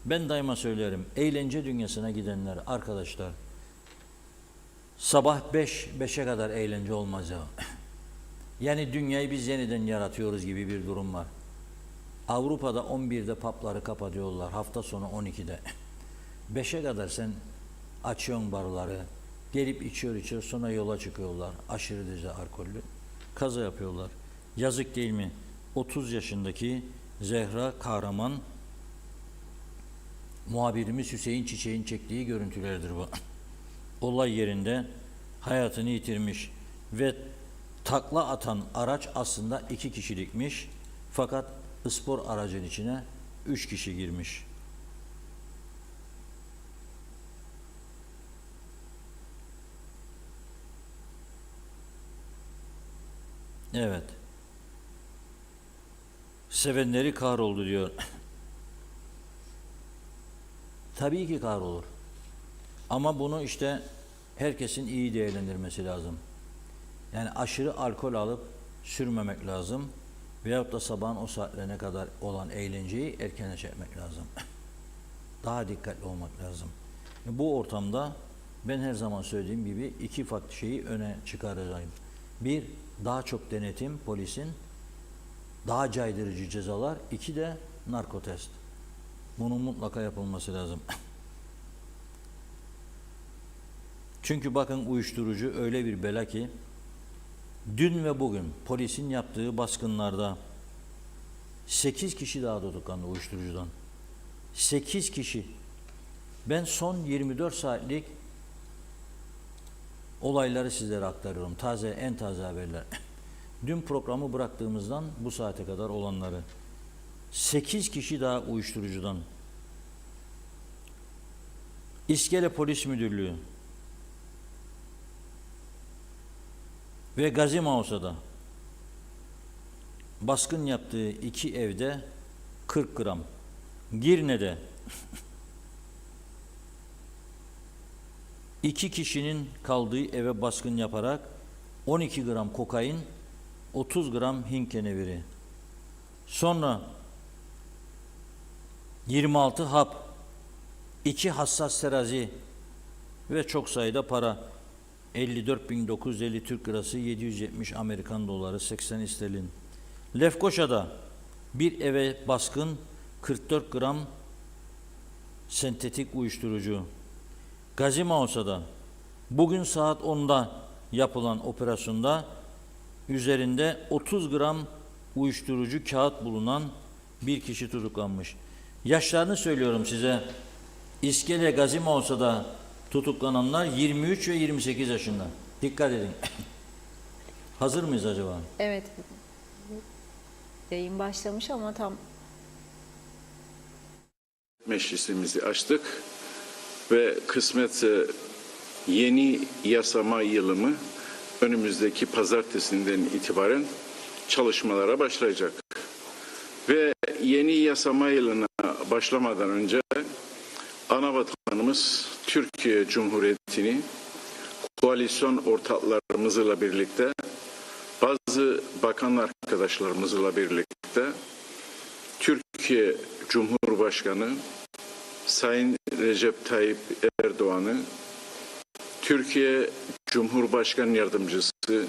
ben daima söylerim, eğlence dünyasına gidenler arkadaşlar, sabah 5'e kadar eğlence olmaz ya. Yani dünyayı biz yeniden yaratıyoruz gibi bir durum var. Avrupa'da 11'de pubları kapatıyorlar, hafta sonu 12'de. 5'e kadar sen açıyorsun barları, gelip içiyor sonra yola çıkıyorlar. Aşırı derece alkollü. Kaza yapıyorlar. Yazık değil mi? 30 yaşındaki Zehra Kahraman, muhabirimiz Hüseyin Çiçek'in çektiği görüntülerdir bu. Olay yerinde hayatını yitirmiş ve takla atan araç aslında 2 kişilikmiş. Fakat spor aracın içine 3 kişi girmiş. Evet. Sevenleri kahroldu diyor. Tabii ki kahrolur. Ama bunu işte herkesin iyi değerlendirmesi lazım. Yani aşırı alkol alıp sürmemek lazım. Veyahut da sabahın o saatlerine kadar olan eğlenceyi erkene çekmek lazım. Daha dikkatli olmak lazım. Bu ortamda ben her zaman söylediğim gibi 2 farklı şeyi öne çıkaracağım. 1, daha çok denetim polisin, daha caydırıcı cezalar. 2 de narkotest. Bunun mutlaka yapılması lazım. Çünkü bakın uyuşturucu öyle bir bela ki dün ve bugün polisin yaptığı baskınlarda 8 kişi daha tutuklandı uyuşturucudan. 8 kişi. Ben son 24 saatlik olayları sizlere aktarıyorum. En taze haberler. Dün programı bıraktığımızdan bu saate kadar olanları. 8 kişi daha uyuşturucudan. İskele Polis Müdürlüğü ve Gazi Mausa'da baskın yaptığı 2 evde 40 gram, Girne'de 2 kişinin kaldığı eve baskın yaparak 12 gram kokain, 30 gram Hint keneviri, sonra 26 hap, 2 hassas terazi ve çok sayıda para, 54.950 Türk lirası, 770 Amerikan doları, 80 sterlin. Lefkoşa'da bir eve baskın, 44 gram sentetik uyuşturucu. Gazi Mausa'da bugün saat 10'da yapılan operasyonda üzerinde 30 gram uyuşturucu kağıt bulunan bir kişi tutuklanmış. Yaşlarını söylüyorum size. İskele Gazi Mausa'da tutuklananlar 23 ve 28 yaşında. Dikkat edin. Hazır mıyız acaba? Evet. Yayın başlamış ama tam Meclisimizi açtık ve kısmetse yeni yasama yılımı önümüzdeki pazartesinden itibaren çalışmalara başlayacak. Ve yeni yasama yılına başlamadan önce anavatanımız Türkiye Cumhuriyeti'ni koalisyon ortaklarımızla birlikte, bazı bakan arkadaşlarımızla birlikte Türkiye Cumhurbaşkanı Sayın Recep Tayyip Erdoğan'ı, Türkiye Cumhurbaşkanı Yardımcısı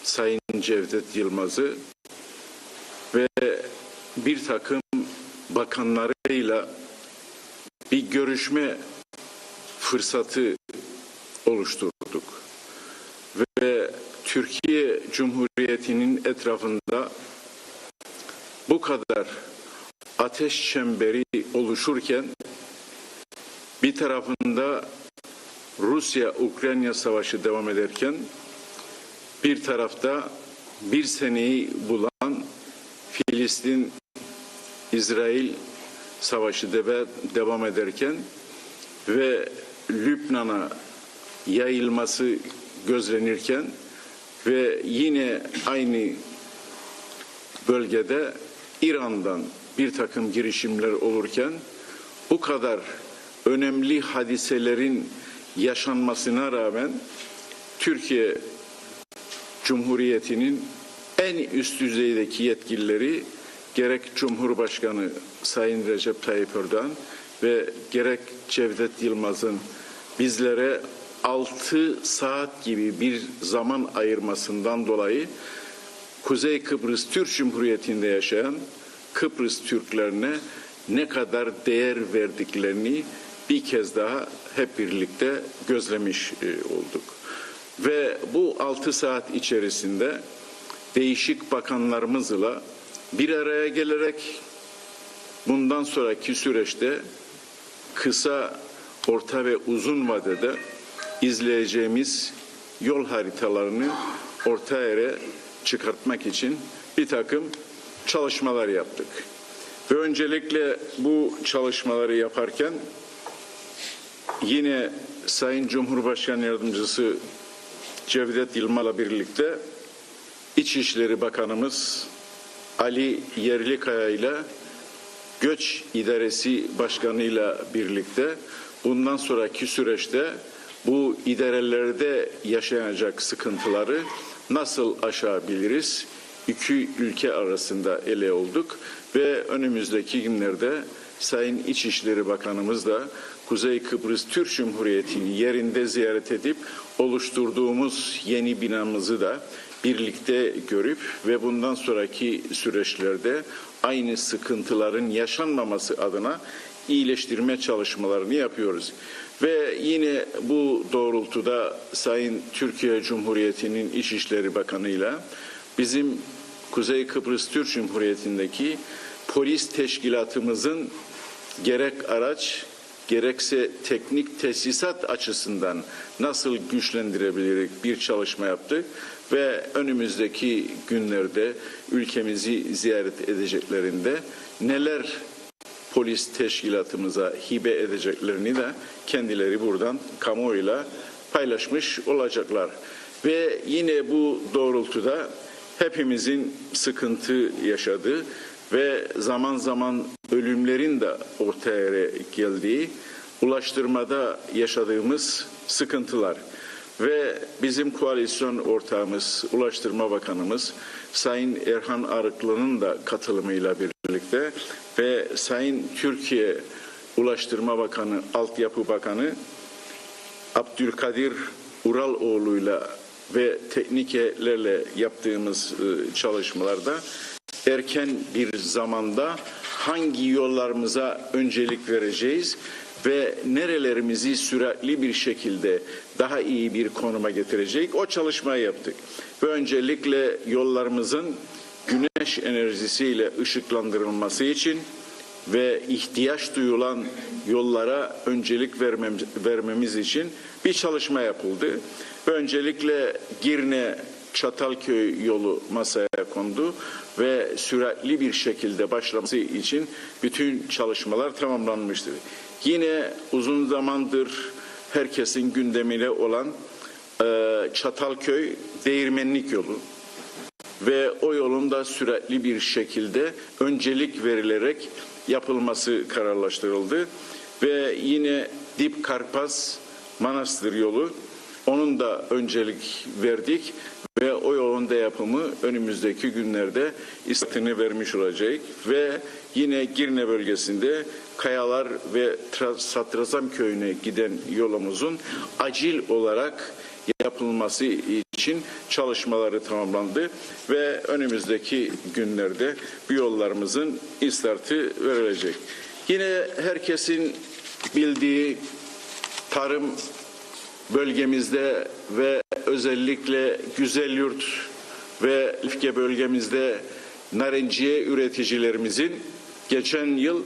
Sayın Cevdet Yılmaz'ı ve bir takım bakanlarıyla bir görüşme fırsatı oluşturduk. Ve Türkiye Cumhuriyeti'nin etrafında bu kadar ateş çemberi oluşurken bir tarafında Rusya-Ukrayna savaşı devam ederken bir tarafta bir seneyi bulan Filistin-İsrail savaşı devam ederken ve Lübnan'a yayılması gözlenirken ve yine aynı bölgede İran'dan bir takım girişimler olurken bu kadar önemli hadiselerin yaşanmasına rağmen Türkiye Cumhuriyeti'nin en üst düzeydeki yetkilileri gerek Cumhurbaşkanı Sayın Recep Tayyip Erdoğan ve gerek Cevdet Yılmaz'ın bizlere 6 saat gibi bir zaman ayırmasından dolayı Kuzey Kıbrıs Türk Cumhuriyeti'nde yaşayan Kıbrıs Türklerine ne kadar değer verdiklerini bir kez daha hep birlikte gözlemiş olduk. Ve bu 6 saat içerisinde değişik bakanlarımızla bir araya gelerek bundan sonraki süreçte kısa, orta ve uzun vadede izleyeceğimiz yol haritalarını ortaya çıkartmak için bir takım çalışmalar yaptık. Ve öncelikle bu çalışmaları yaparken yine Sayın Cumhurbaşkanı Yardımcısı Cevdet Yılmaz'la birlikte İçişleri Bakanımız Ali Yerlikaya ile Göç İdaresi Başkanı ile birlikte bundan sonraki süreçte bu idarelerde yaşanacak sıkıntıları nasıl aşabiliriz? İki ülke arasında ele olduk ve önümüzdeki günlerde Sayın İçişleri Bakanımız da Kuzey Kıbrıs Türk Cumhuriyeti'ni yerinde ziyaret edip oluşturduğumuz yeni binamızı da birlikte görüp ve bundan sonraki süreçlerde aynı sıkıntıların yaşanmaması adına iyileştirme çalışmalarını yapıyoruz. Ve yine bu doğrultuda Sayın Türkiye Cumhuriyeti'nin İçişleri Bakanı'yla bizim Kuzey Kıbrıs Türk Cumhuriyeti'ndeki polis teşkilatımızın gerek araç gerekse teknik tesisat açısından nasıl güçlendirebiliriz bir çalışma yaptık ve önümüzdeki günlerde ülkemizi ziyaret edeceklerinde neler polis teşkilatımıza hibe edeceklerini de kendileri buradan kamuoyuyla paylaşmış olacaklar. Ve yine bu doğrultuda hepimizin sıkıntı yaşadığı ve zaman zaman ölümlerin de ortaya geldiği, ulaştırmada yaşadığımız sıkıntılar ve bizim koalisyon ortağımız, Ulaştırma Bakanımız Sayın Erhan Arıklı'nın da katılımıyla birlikte ve Sayın Türkiye Ulaştırma Bakanı, Altyapı Bakanı Abdülkadir Uraloğlu'yla ve tekniklerle yaptığımız çalışmalarda erken bir zamanda hangi yollarımıza öncelik vereceğiz ve nerelerimizi süratli bir şekilde daha iyi bir konuma getirecek o çalışmayı yaptık. Ve öncelikle yollarımızın güneş enerjisiyle ışıklandırılması için ve ihtiyaç duyulan yollara öncelik vermemiz için bir çalışma yapıldı. Ve öncelikle Girne Çatalköy yolu masaya kondu ve süratli bir şekilde başlaması için bütün çalışmalar tamamlanmıştır. Yine uzun zamandır herkesin gündemine olan Çatalköy Değirmenlik yolu ve o yolun da süratli bir şekilde öncelik verilerek yapılması kararlaştırıldı. Ve yine Dip Karpaz Manastır yolu, onun da öncelik verdik ve o yolun da yapımı önümüzdeki günlerde istatını vermiş olacak. Ve yine Girne bölgesinde Kayalar ve Sadrazam Köyü'ne giden yolumuzun acil olarak yapılması için çalışmaları tamamlandı ve önümüzdeki günlerde bu yollarımızın istartı verilecek. Yine herkesin bildiği tarım bölgemizde ve özellikle Güzelyurt ve Lifke bölgemizde narenciye üreticilerimizin geçen yıl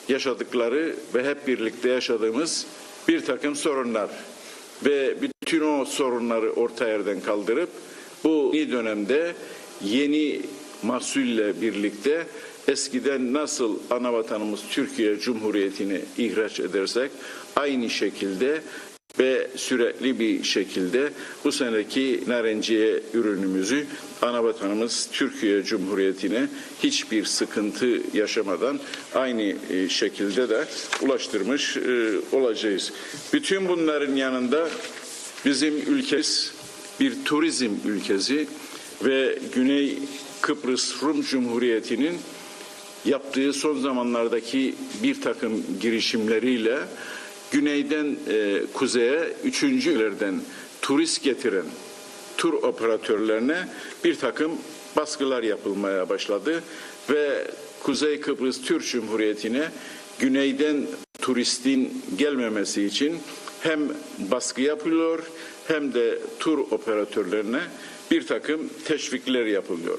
yaşadıkları ve hep birlikte yaşadığımız bir takım sorunlar ve bütün o sorunları orta yerden kaldırıp bu dönemde yeni mahsulle birlikte eskiden nasıl anavatanımız Türkiye Cumhuriyeti'ni ihraç edersek aynı şekilde ve sürekli bir şekilde bu seneki narenciye ürünümüzü anavatanımız Türkiye Cumhuriyeti'ne hiçbir sıkıntı yaşamadan aynı şekilde de ulaştırmış olacağız. Bütün bunların yanında bizim ülkemiz bir turizm ülkesi ve Güney Kıbrıs Rum Cumhuriyeti'nin yaptığı son zamanlardaki bir takım girişimleriyle güneyden kuzeye üçüncülerden turist getiren tur operatörlerine bir takım baskılar yapılmaya başladı ve Kuzey Kıbrıs Türk Cumhuriyeti'ne güneyden turistin gelmemesi için hem baskı yapılıyor hem de tur operatörlerine bir takım teşvikler yapılıyor.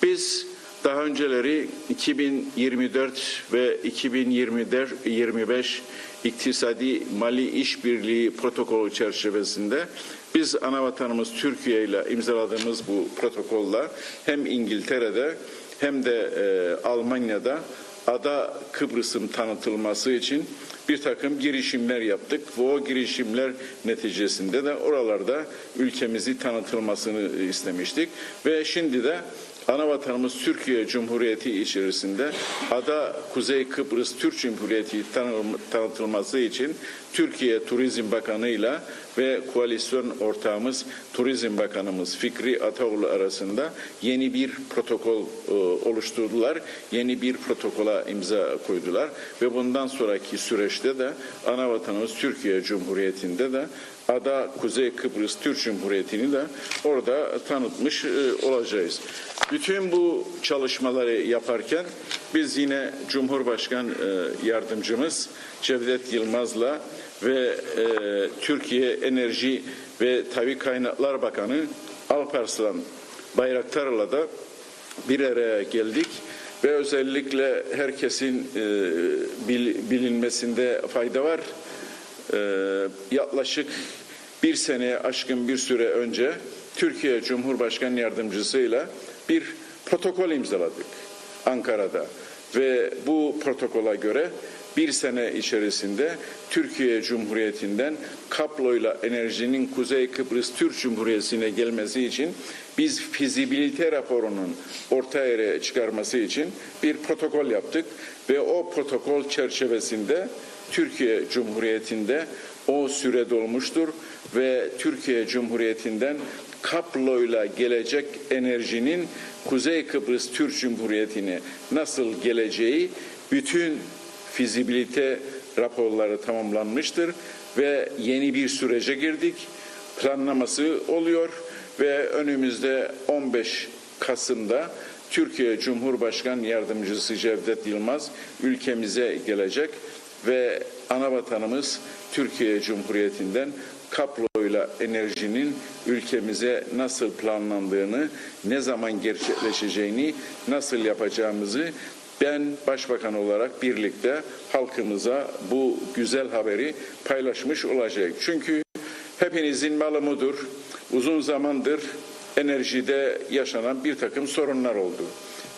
Biz daha önceleri 2024 ve 2025 İktisadi Mali İşbirliği protokolü çerçevesinde biz anavatanımız Türkiye ile imzaladığımız bu protokolla hem İngiltere'de hem de Almanya'da ada Kıbrıs'ın tanıtılması için bir takım girişimler yaptık. Bu o girişimler neticesinde de oralarda ülkemizi tanıtılmasını istemiştik ve şimdi de anavatanımız Türkiye Cumhuriyeti içerisinde ada Kuzey Kıbrıs Türk Cumhuriyeti tanıtılması için Türkiye Turizm Bakanı ile ve koalisyon ortağımız Turizm Bakanımız Fikri Ataoğlu arasında yeni bir protokol oluşturdular. Yeni bir protokola imza koydular ve bundan sonraki süreçte de anavatanımız Türkiye Cumhuriyeti'nde de ada Kuzey Kıbrıs Türk Cumhuriyeti'ni de orada tanıtmış olacağız. Bütün bu çalışmaları yaparken biz yine Cumhurbaşkan Yardımcımız Cevdet Yılmaz'la ve Türkiye Enerji ve Tabii Kaynaklar Bakanı Alparslan Bayraktar'la da bir araya geldik ve özellikle herkesin bilinmesinde fayda var. Yaklaşık bir seneye aşkın bir süre önce Türkiye Cumhurbaşkan Yardımcısıyla bir protokol imzaladık Ankara'da ve bu protokola göre bir sene içerisinde Türkiye Cumhuriyeti'nden kabloyla enerjinin Kuzey Kıbrıs Türk Cumhuriyeti'ne gelmesi için biz fizibilite raporunun ortaya yere çıkarması için bir protokol yaptık ve o protokol çerçevesinde Türkiye Cumhuriyeti'nde o süre dolmuştur ve Türkiye Cumhuriyeti'nden kabloyla gelecek enerjinin Kuzey Kıbrıs Türk Cumhuriyeti'ne nasıl geleceği bütün fizibilite raporları tamamlanmıştır ve yeni bir sürece girdik. Planlaması oluyor ve önümüzde 15 Kasım'da Türkiye Cumhurbaşkanı Yardımcısı Cevdet Yılmaz ülkemize gelecek ve anavatanımız Türkiye Cumhuriyeti'nden kabloyla enerjinin ülkemize nasıl planlandığını, ne zaman gerçekleşeceğini, nasıl yapacağımızı ben Başbakan olarak birlikte halkımıza bu güzel haberi paylaşmış olacak. Çünkü hepinizin malumudur, uzun zamandır enerjide yaşanan bir takım sorunlar oldu.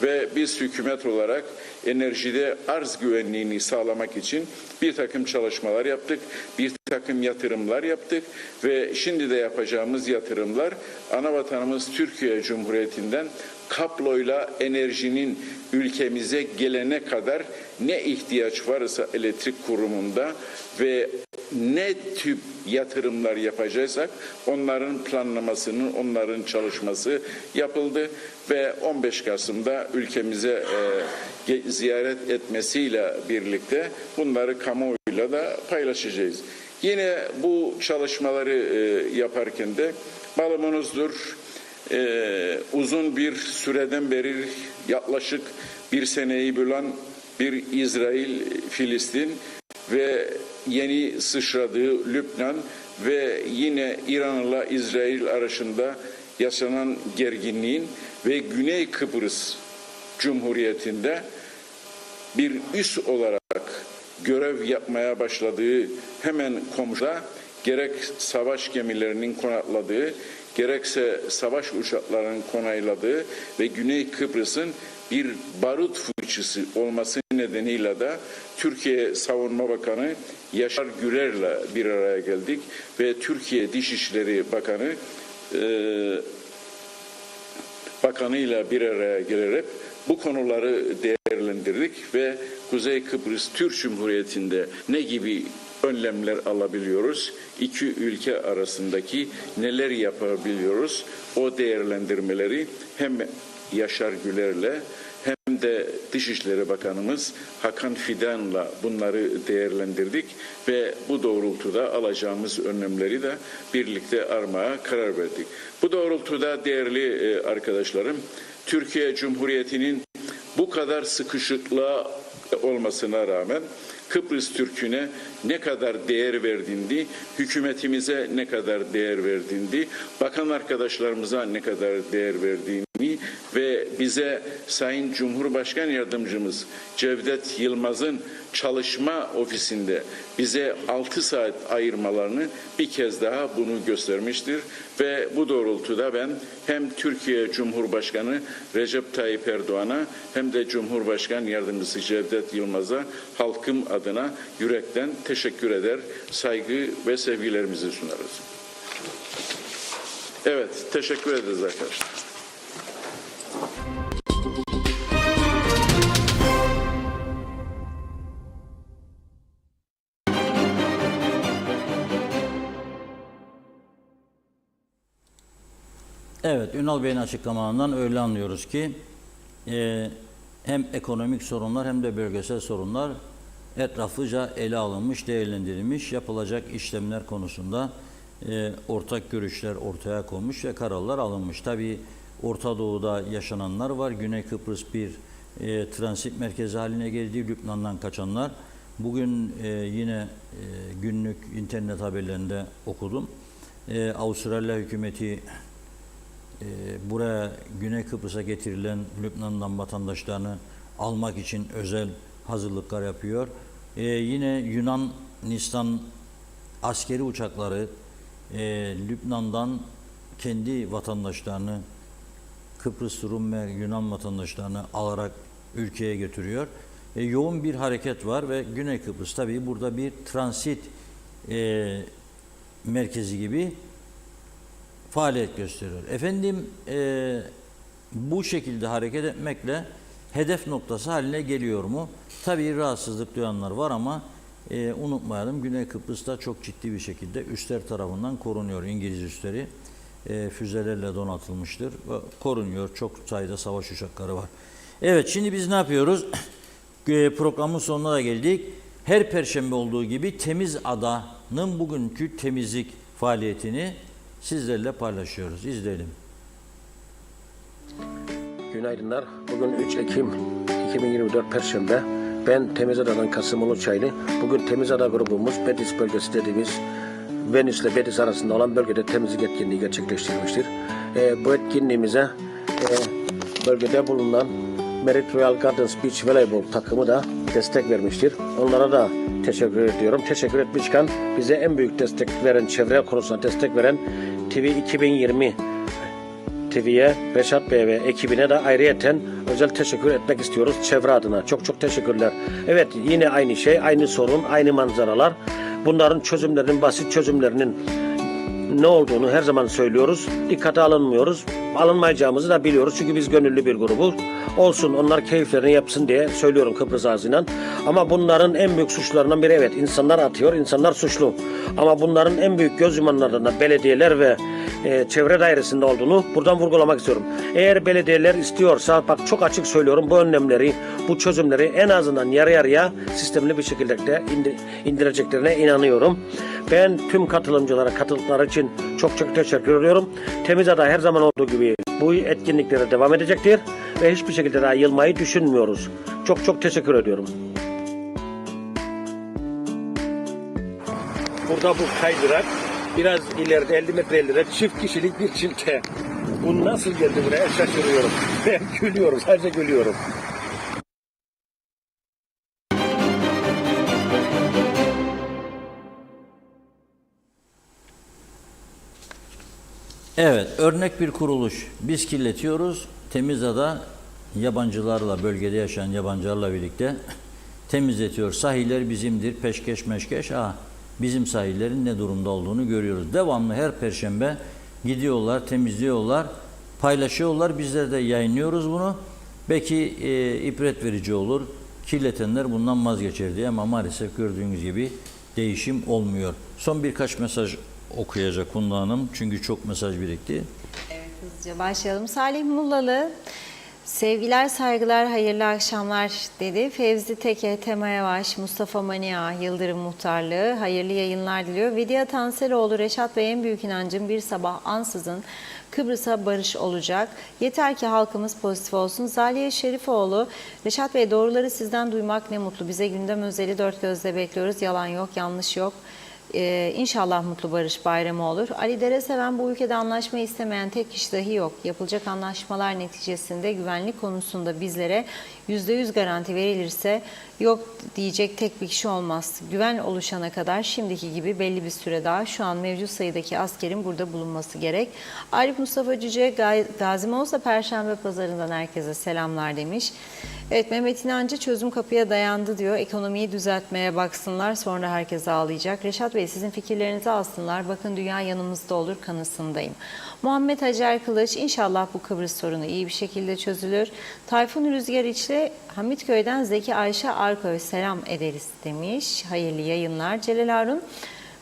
Ve biz hükümet olarak enerjide arz güvenliğini sağlamak için bir takım çalışmalar yaptık, bir takım yatırımlar yaptık ve şimdi de yapacağımız yatırımlar anavatanımız Türkiye Cumhuriyeti'nden kabloyla enerjinin ülkemize gelene kadar ne ihtiyaç varsa elektrik kurumunda ve ne tip yatırımlar yapacaksak onların planlamasının, onların çalışması yapıldı ve 15 Kasım'da ülkemize ziyaret etmesiyle birlikte bunları kamuoyuyla da paylaşacağız. Yine bu çalışmaları yaparken de malumunuzdur, uzun bir süreden beri yaklaşık bir seneyi bulan bir İsrail-Filistin ve yeni sıçradığı Lübnan ve yine İran'la İsrail arasında yaşanan gerginliğin ve Güney Kıbrıs Cumhuriyeti'nde bir üs olarak görev yapmaya başladığı hemen komşuda gerek savaş gemilerinin konakladığı, gerekse savaş uçaklarının konayladığı ve Güney Kıbrıs'ın bir barut fıçısı olması nedeniyle de Türkiye Savunma Bakanı Yaşar Güler'le bir araya geldik ve Türkiye Dışişleri Bakanı'yla bir araya gelerek bu konuları değerlendirdik ve Kuzey Kıbrıs Türk Cumhuriyeti'nde ne gibi önlemler alabiliyoruz, iki ülke arasındaki neler yapabiliyoruz, o değerlendirmeleri hem Yaşar Güler'le hem de Dışişleri Bakanımız Hakan Fidan'la bunları değerlendirdik ve bu doğrultuda alacağımız önlemleri de birlikte almaya karar verdik. Bu doğrultuda değerli arkadaşlarım, Türkiye Cumhuriyeti'nin bu kadar sıkışıklığa olmasına rağmen Kıbrıs Türk'üne ne kadar değer verdiğini, hükümetimize ne kadar değer verdiğini, bakan arkadaşlarımıza ne kadar değer verdiğini ve bize Sayın Cumhurbaşkanı Yardımcımız Cevdet Yılmaz'ın çalışma ofisinde bize 6 saat ayırmalarını bir kez daha bunu göstermiştir ve bu doğrultuda ben hem Türkiye Cumhurbaşkanı Recep Tayyip Erdoğan'a hem de Cumhurbaşkanı Yardımcısı Cevdet Yılmaz'a halkım adına yürekten teşekkür eder, saygı ve sevgilerimizi sunarız. Evet, teşekkür ederiz arkadaşlar. Evet, Ünal Bey'in açıklamalarından öyle anlıyoruz ki hem ekonomik sorunlar hem de bölgesel sorunlar etraflıca ele alınmış, değerlendirilmiş, yapılacak işlemler konusunda ortak görüşler ortaya konmuş ve kararlar alınmış. Tabii Orta Doğu'da yaşananlar var. Güney Kıbrıs bir transit merkezi haline geldi. Lübnan'dan kaçanlar. Bugün yine günlük internet haberlerinde okudum. Avustralya hükümeti buraya Güney Kıbrıs'a getirilen Lübnan'dan vatandaşlarını almak için özel hazırlıklar yapıyor. Yine Yunanistan askeri uçakları Lübnan'dan kendi vatandaşlarını, Kıbrıs Rum ve Yunan vatandaşlarını alarak ülkeye götürüyor. yoğun bir hareket var ve Güney Kıbrıs tabii burada bir transit merkezi gibi faaliyet gösteriyor. Efendim bu şekilde hareket etmekle hedef noktası haline geliyor mu? Tabii rahatsızlık duyanlar var ama unutmayalım, Güney Kıbrıs'ta çok ciddi bir şekilde üsler tarafından korunuyor. İngiliz üsleri füzelerle donatılmıştır ve korunuyor. Çok sayıda savaş uçakları var. Evet, şimdi biz ne yapıyoruz? Programın sonuna da geldik. Her perşembe olduğu gibi Temiz Ada'nın bugünkü temizlik faaliyetini sizlerle paylaşıyoruz. İzleyelim. Günaydınlar. Bugün 3 Ekim 2024 Perşembe. Ben Temizada'dan Kasım Uluçaylı. Bugün Temizada grubumuz Betis bölgesi dediğimiz Venüs ile Betis arasında olan bölgede temizlik etkinliği gerçekleştirmiştir. Bu etkinliğimize bölgede bulunan Merit Royal Gardens Beach Voleybol takımı da destek vermiştir. Onlara da teşekkür ediyorum. Teşekkür etmişken bize en büyük destek veren, çevre konusunda destek veren TV 2020 TV'ye, Reşat Bey ve ekibine de ayrıyeten özel teşekkür etmek istiyoruz çevre adına. Çok çok teşekkürler. Evet, yine aynı şey, aynı sorun, aynı manzaralar. Bunların çözümlerinin, basit çözümlerinin ne olduğunu her zaman söylüyoruz. Dikkate alınmıyoruz. Alınmayacağımızı da biliyoruz. Çünkü biz gönüllü bir grubuz. Olsun, onlar keyiflerini yapsın diye söylüyorum Kıbrıs ağzıyla. Ama bunların en büyük suçlarından biri, evet, insanlar atıyor, insanlar suçlu. Ama bunların en büyük göz yumanlarından da belediyeler ve çevre dairesinde olduğunu buradan vurgulamak istiyorum. Eğer belediyeler istiyorsa, bak çok açık söylüyorum, bu önlemleri, bu çözümleri en azından yarı yarıya sistemli bir şekilde de indireceklerine inanıyorum. Ben tüm katılımcılara katıldıkları için çok çok teşekkür ediyorum. Temizada her zaman olduğu gibi bu etkinliklere devam edecektir ve hiçbir şekilde daha yılmayı düşünmüyoruz. Çok çok teşekkür ediyorum. Burada bu kaydırak biraz ileride 50 metre ileride çift kişilik bir çilte. Bu nasıl geldi buraya şaşırıyorum. Ben gülüyorum, sadece gülüyorum. Evet, örnek bir kuruluş. Biz kirletiyoruz. Temizada yabancılarla, bölgede yaşayan yabancılarla birlikte temizletiyor. Sahiller bizimdir, peşkeş meşkeş. Bizim sahillerin ne durumda olduğunu görüyoruz. Devamlı her perşembe gidiyorlar, temizliyorlar, paylaşıyorlar. Bizler de yayınlıyoruz bunu. Belki ibret verici olur. Kirletenler bundan vazgeçer diye, ama maalesef gördüğünüz gibi değişim olmuyor. Son birkaç mesaj okuyacak Funda Hanım. Çünkü çok mesaj birikti. Evet, hızlıca başlayalım. Salih Mullalı, sevgiler, saygılar, hayırlı akşamlar dedi. Fevzi Teke, Tema Yavaş, Mustafa Mania, Yıldırım Muhtarlığı hayırlı yayınlar diliyor. Vediye Tanseloğlu, Reşat Bey, en büyük inancım bir sabah ansızın Kıbrıs'a barış olacak. Yeter ki halkımız pozitif olsun. Zaliye Şerifoğlu, Reşat Bey, doğruları sizden duymak ne mutlu. Bize gündem özeli dört gözle bekliyoruz. Yalan yok, yanlış yok. İnşallah mutlu barış bayramı olur. Ali Dereseven, bu ülkede anlaşmayı istemeyen tek kişi dahi yok. Yapılacak anlaşmalar neticesinde güvenlik konusunda bizlere %100 garanti verilirse yok diyecek tek bir kişi olmaz. Güven oluşana kadar şimdiki gibi belli bir süre daha şu an mevcut sayıdaki askerin burada bulunması gerek. Arif Mustafa Cüce, Gazi Mausa Perşembe Pazarı'ndan herkese selamlar demiş. Evet, Mehmet İnancı, çözüm kapıya dayandı diyor. Ekonomiyi düzeltmeye baksınlar, sonra herkes ağlayacak. Reşat Bey, sizin fikirlerinizi alsınlar. Bakın, dünya yanımızda olur kanısındayım. Muhammed Hacer Kılıç, inşallah bu Kıbrıs sorunu iyi bir şekilde çözülür. Tayfun Rüzgar İçli, Hamitköy'den Zeki Ayşe Arköy, selam ederiz demiş. Hayırlı yayınlar. Celal Harun,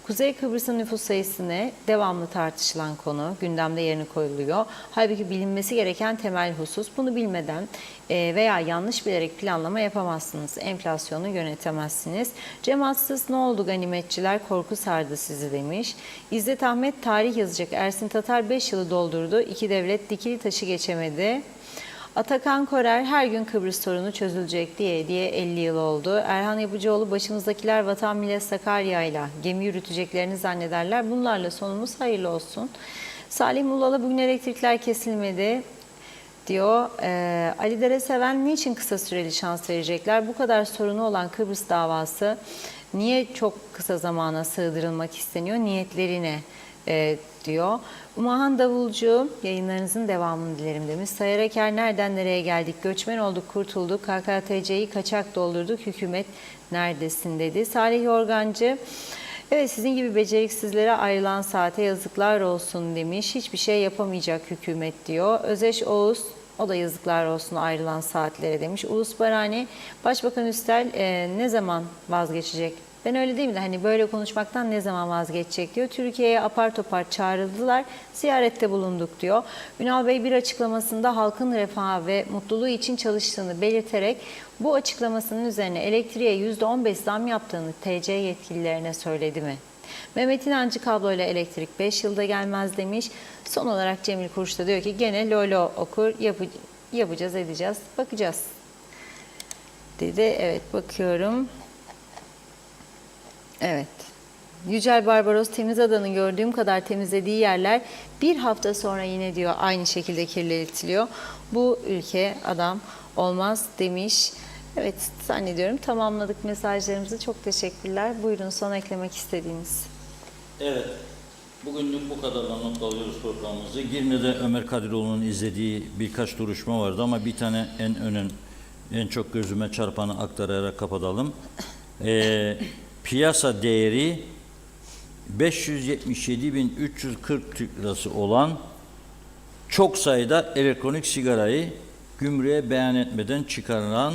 Kuzey Kıbrıs'ın nüfus sayısını devamlı tartışılan konu, gündemde yerini koyuluyor. Halbuki bilinmesi gereken temel husus, bunu bilmeden veya yanlış bilerek planlama yapamazsınız. Enflasyonu yönetemezsiniz. Cemaatsız ne oldu ganimetçiler, korku sardı sizi demiş. İzzet Ahmet, tarih yazacak. Ersin Tatar 5 yılı doldurdu. İki devlet dikili taşı geçemedi. Atakan Korer, her gün Kıbrıs sorunu çözülecek diye 50 yıl oldu. Erhan Yapıcıoğlu, başımızdakiler vatan millet Sakarya'yla gemi yürüteceklerini zannederler. Bunlarla sonumuz hayırlı olsun. Salih Mullalı, bugün elektrikler kesilmedi diyor. Ali Dereseven, niçin kısa süreli şans verecekler? Bu kadar sorunu olan Kıbrıs davası niye çok kısa zamana sığdırılmak isteniyor? Niyetleri ne? diyor. Umahan Davulcu, yayınlarınızın devamını dilerim demiş. Sayar Eker, nereden nereye geldik? Göçmen olduk, kurtulduk. KKTC'yi kaçak doldurduk. Hükümet neredesin dedi. Salih Yorgancı, evet sizin gibi beceriksizlere ayrılan saate yazıklar olsun demiş. Hiçbir şey yapamayacak hükümet diyor. Özeş Oğuz, o da yazıklar olsun ayrılan saatlere demiş. Ulus Barani, Başbakan Üstel ne zaman vazgeçecek? Ben öyle değil mi de hani böyle konuşmaktan ne zaman vazgeçecek diyor. Türkiye'ye apar topar çağrıldılar, ziyarette bulunduk diyor. Ünal Bey bir açıklamasında halkın refahı ve mutluluğu için çalıştığını belirterek bu açıklamasının üzerine elektriğe %15 zam yaptığını TC yetkililerine söyledi mi? Mehmet İnancı, kabloyla elektrik 5 yılda gelmez demiş. Son olarak Cemil Kurş da diyor ki gene lolo okur, yapacağız edeceğiz, bakacağız dedi. Evet, bakıyorum. Evet. Yücel Barbaros, temiz adanın gördüğüm kadar temizlediği yerler bir hafta sonra yine diyor aynı şekilde kirletiliyor. Bu ülke adam olmaz demiş. Evet, zannediyorum tamamladık mesajlarımızı. Çok teşekkürler. Buyurun, son eklemek istediğiniz. Evet. Bugünlük bu kadarla not alıyoruz programımızı. Girne'de Ömer Kadiroğlu'nun izlediği birkaç duruşma vardı ama bir tane en çok gözüme çarpanı aktararak kapatalım. Piyasa değeri 577.340 Türk Lirası olan çok sayıda elektronik sigarayı gümrüğe beyan etmeden çıkarılan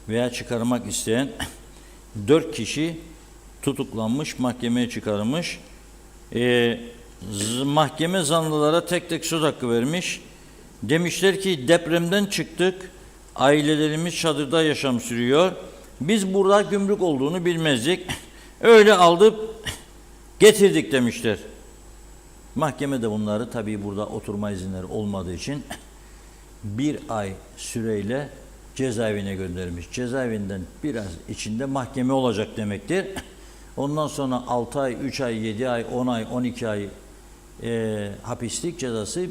veya çıkarmak isteyen 4 kişi tutuklanmış, mahkemeye çıkarılmış. Mahkeme zanlılara tek tek söz hakkı vermiş. Demişler ki depremden çıktık, ailelerimiz çadırda yaşam sürüyor. Biz burada gümrük olduğunu bilmezdik. Öyle aldık, getirdik demişler. Mahkeme de bunları tabii burada oturma izinleri olmadığı için 1 ay süreyle cezaevine göndermiş. Cezaevinden biraz içinde mahkeme olacak demektir. Ondan sonra 6 ay, 3 ay, 7 ay, 10 ay, 12 ay hapislik cezası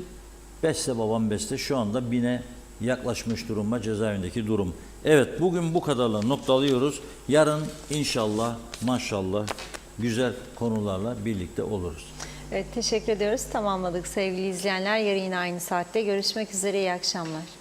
beste babam beste şu anda 1000'e yaklaşmış durumda cezaevindeki durum. Evet, bugün bu kadarla noktalıyoruz. Yarın inşallah maşallah güzel konularla birlikte oluruz. Evet, teşekkür ediyoruz. Tamamladık sevgili izleyenler. Yarın yine aynı saatte görüşmek üzere. İyi akşamlar.